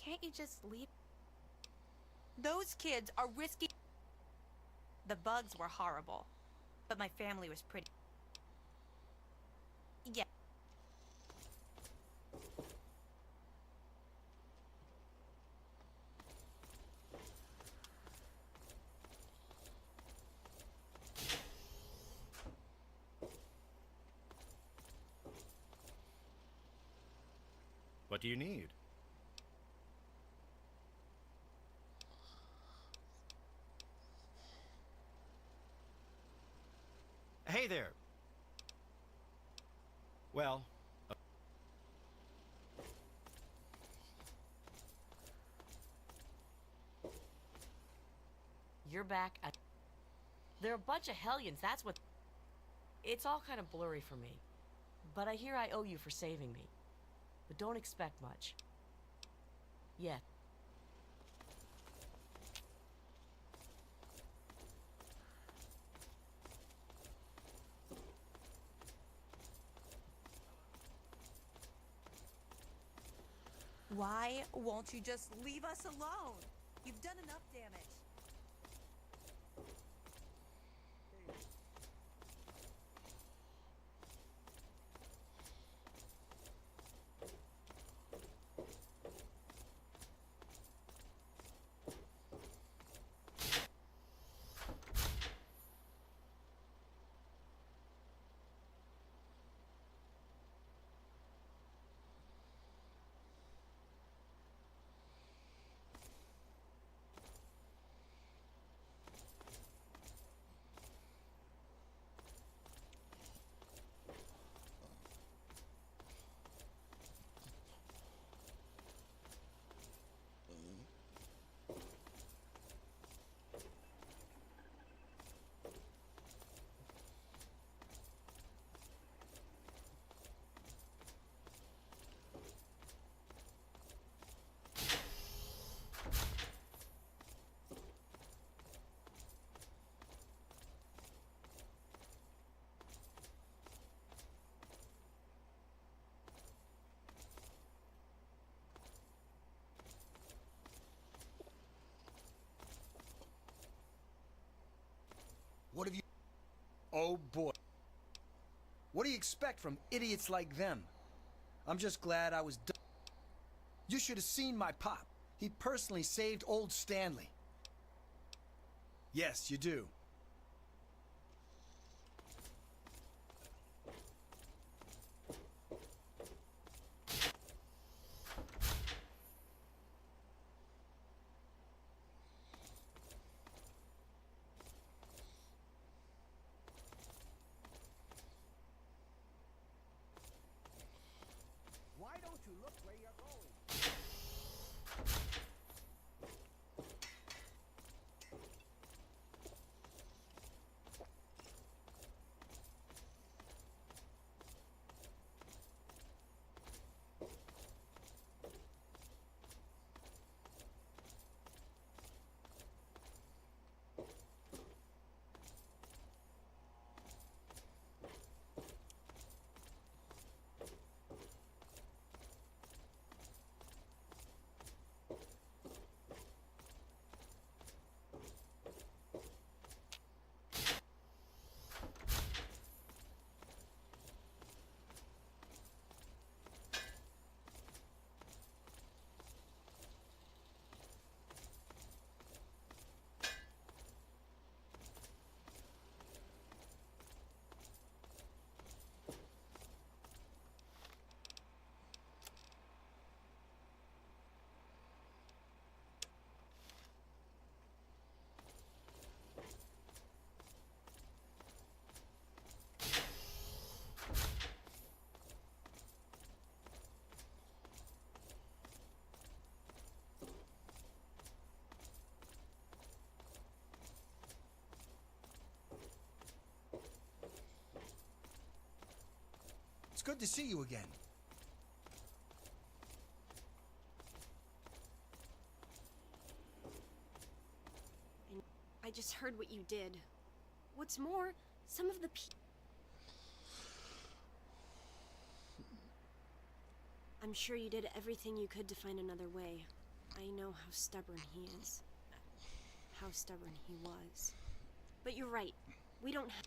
Can't you just leave? Those kids are risky. The bugs were horrible, but my family was pretty. Yeah. What do you need? Hey there. Well, You're back at... They're a bunch of hellions, that's what... It's all kind of blurry for me. But I hear I owe you for saving me. But don't expect much. Yet. Why won't you just leave us alone? You've done enough damage. What have you... Oh boy. What do you expect from idiots like them? I'm just glad I was done. You should have seen my pop. He personally saved old Stanley. Yes, you do. It's good to see you again. And I just heard what you did. What's more, some of the I'm sure you did everything you could to find another way. I know how stubborn he is. How stubborn he was. But you're right. We don't have...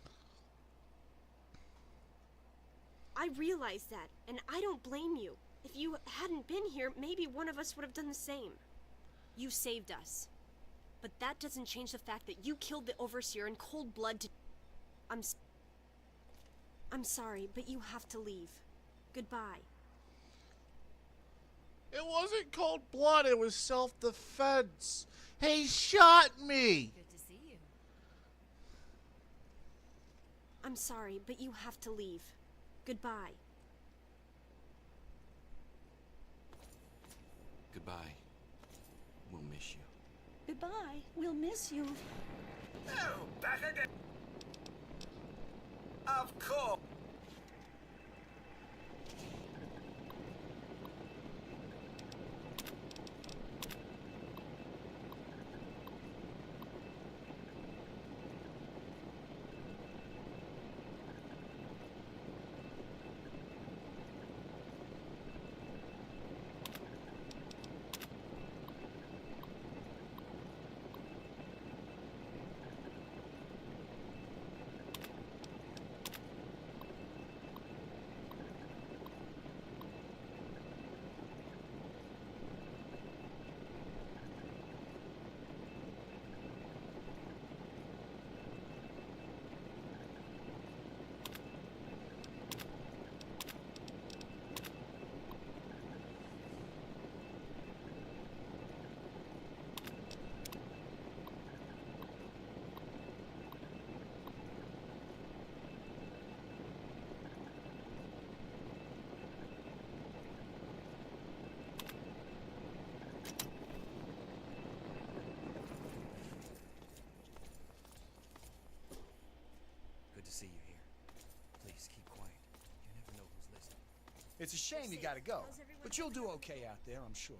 I realize that, and I don't blame you. If you hadn't been here, maybe one of us would have done the same. You saved us. But that doesn't change the fact that you killed the Overseer in cold blood to... I'm sorry, but you have to leave. Goodbye. It wasn't cold blood, it was self-defense. He shot me! Good to see you. I'm sorry, but you have to leave. Goodbye. Goodbye. We'll miss you. Goodbye. We'll miss you. Oh, back again. Of course. See you here. Please keep quiet. You never know who's listening. It's a shame you gotta go, but you'll do okay out there, I'm sure.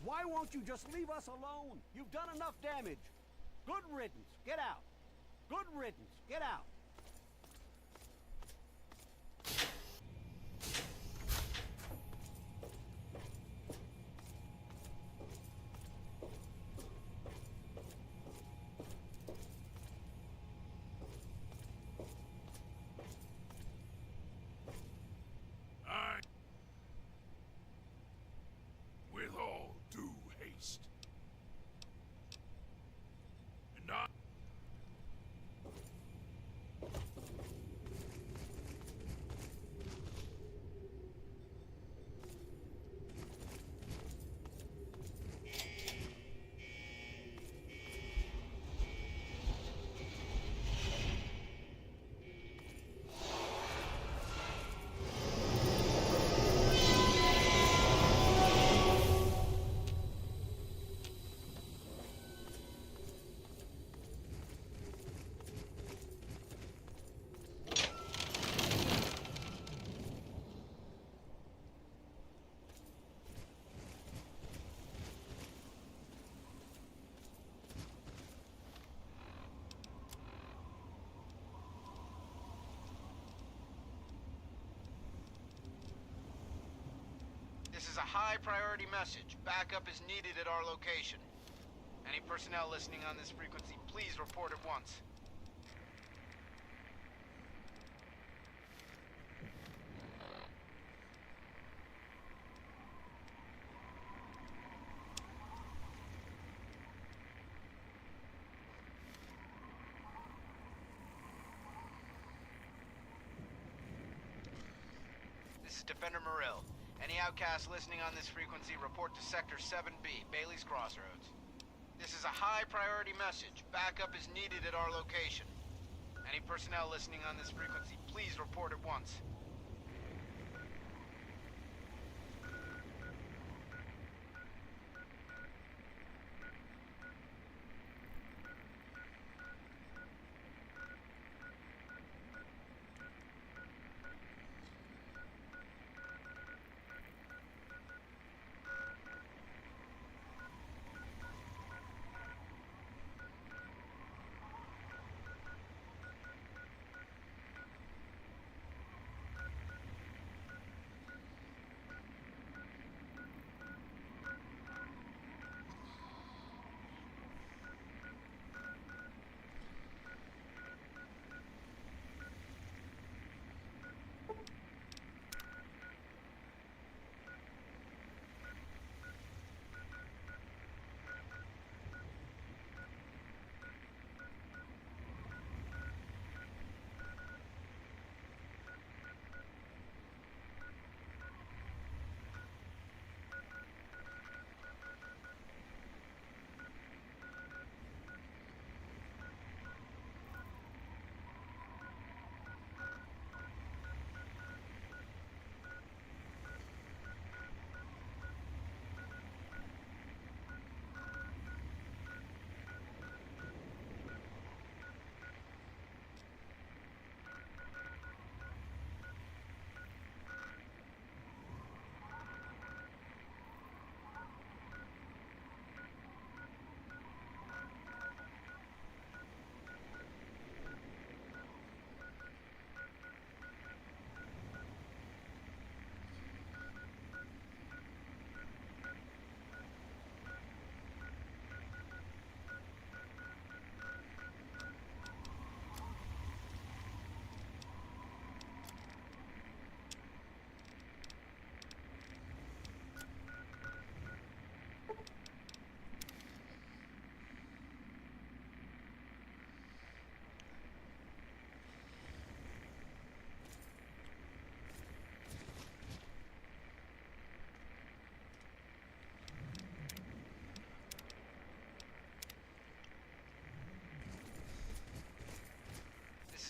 Why won't you just leave us alone? You've done enough damage. Good riddance. Get out. Good riddance. Get out. With all due haste. And I... This is a high-priority message. Backup is needed at our location. Any personnel listening on this frequency, please report at once. This is Defender Morell. Any outcasts listening on this frequency, report to Sector 7B, Bailey's Crossroads. This is a high-priority message. Backup is needed at our location. Any personnel listening on this frequency, please report at once.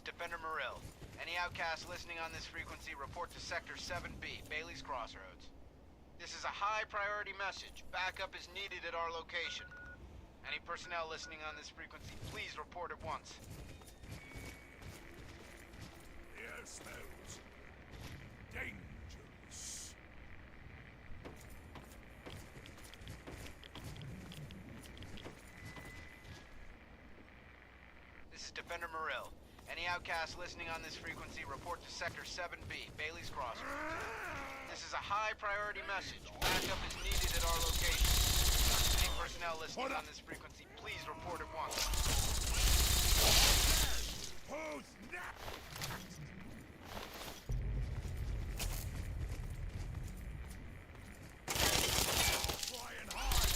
Defender Morrill. Any outcasts listening on this frequency, report to Sector 7B, Bailey's Crossroads. This is a high-priority message. Backup is needed at our location. Any personnel listening on this frequency, please report at once. The air smells dangerous. This is Defender Morrill. Any outcasts listening on this frequency, report to Sector 7B, Bailey's Crossroads. This is a high-priority message. Backup is needed at our location. Any personnel listening on this frequency, please report at once. Who's next? Flying hard.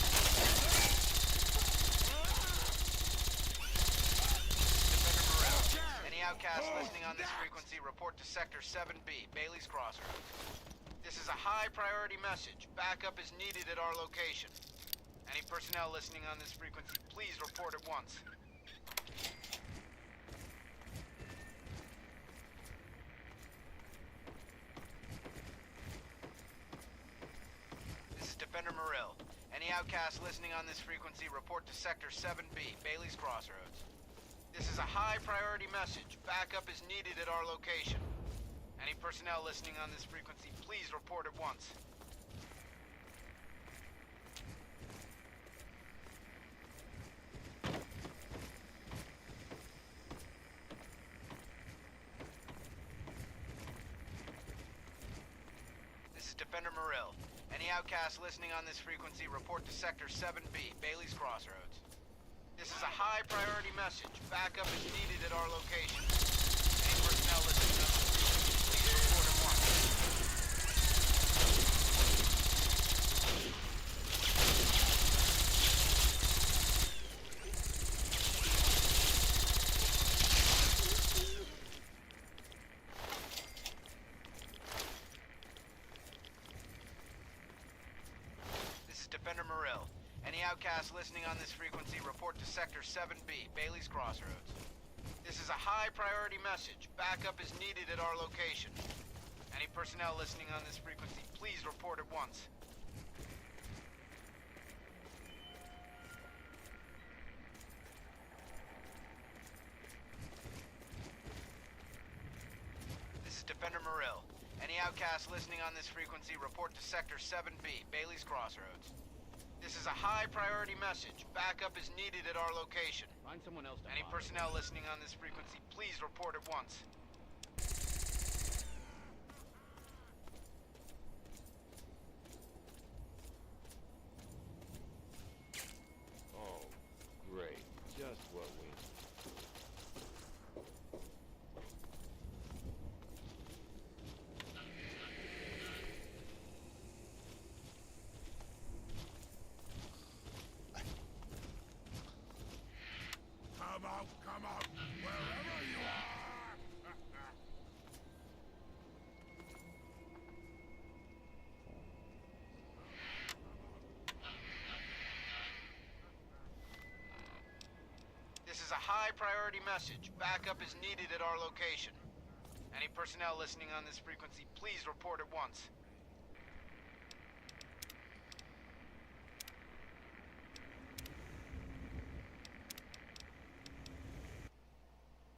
Any outcasts listening on this frequency, report to Sector 7B, Bailey's Crossroads. This is a high-priority message. Backup is needed at our location. Any personnel listening on this frequency, please report at once. This is Defender Morrill. Any outcasts listening on this frequency, report to Sector 7B, Bailey's Crossroads. This is a high-priority message. Backup is needed at our location. Any personnel listening on this frequency, please report at once. This is Defender Morrill. Any outcasts listening on this frequency, report to Sector 7B, Bailey's Crossroads. This is a high-priority message. Backup is needed at our location. Any personnel listening on this frequency, please report at once. Morill. Any outcasts listening on this frequency report to Sector 7B, Bailey's Crossroads. This is a high-priority message. Backup is needed at our location. Any personnel listening on this frequency, please report at once. This is Defender Morill. Any outcasts listening on this frequency report to Sector 7B, Bailey's Crossroads. This is a high-priority message. Backup is needed at our location. Find someone else to Any bother. personnel listening on this frequency, please report at once. Oh, great. Just what we... Come out, wherever you are! This is a high-priority message. Backup is needed at our location. Any personnel listening on this frequency, please report at once.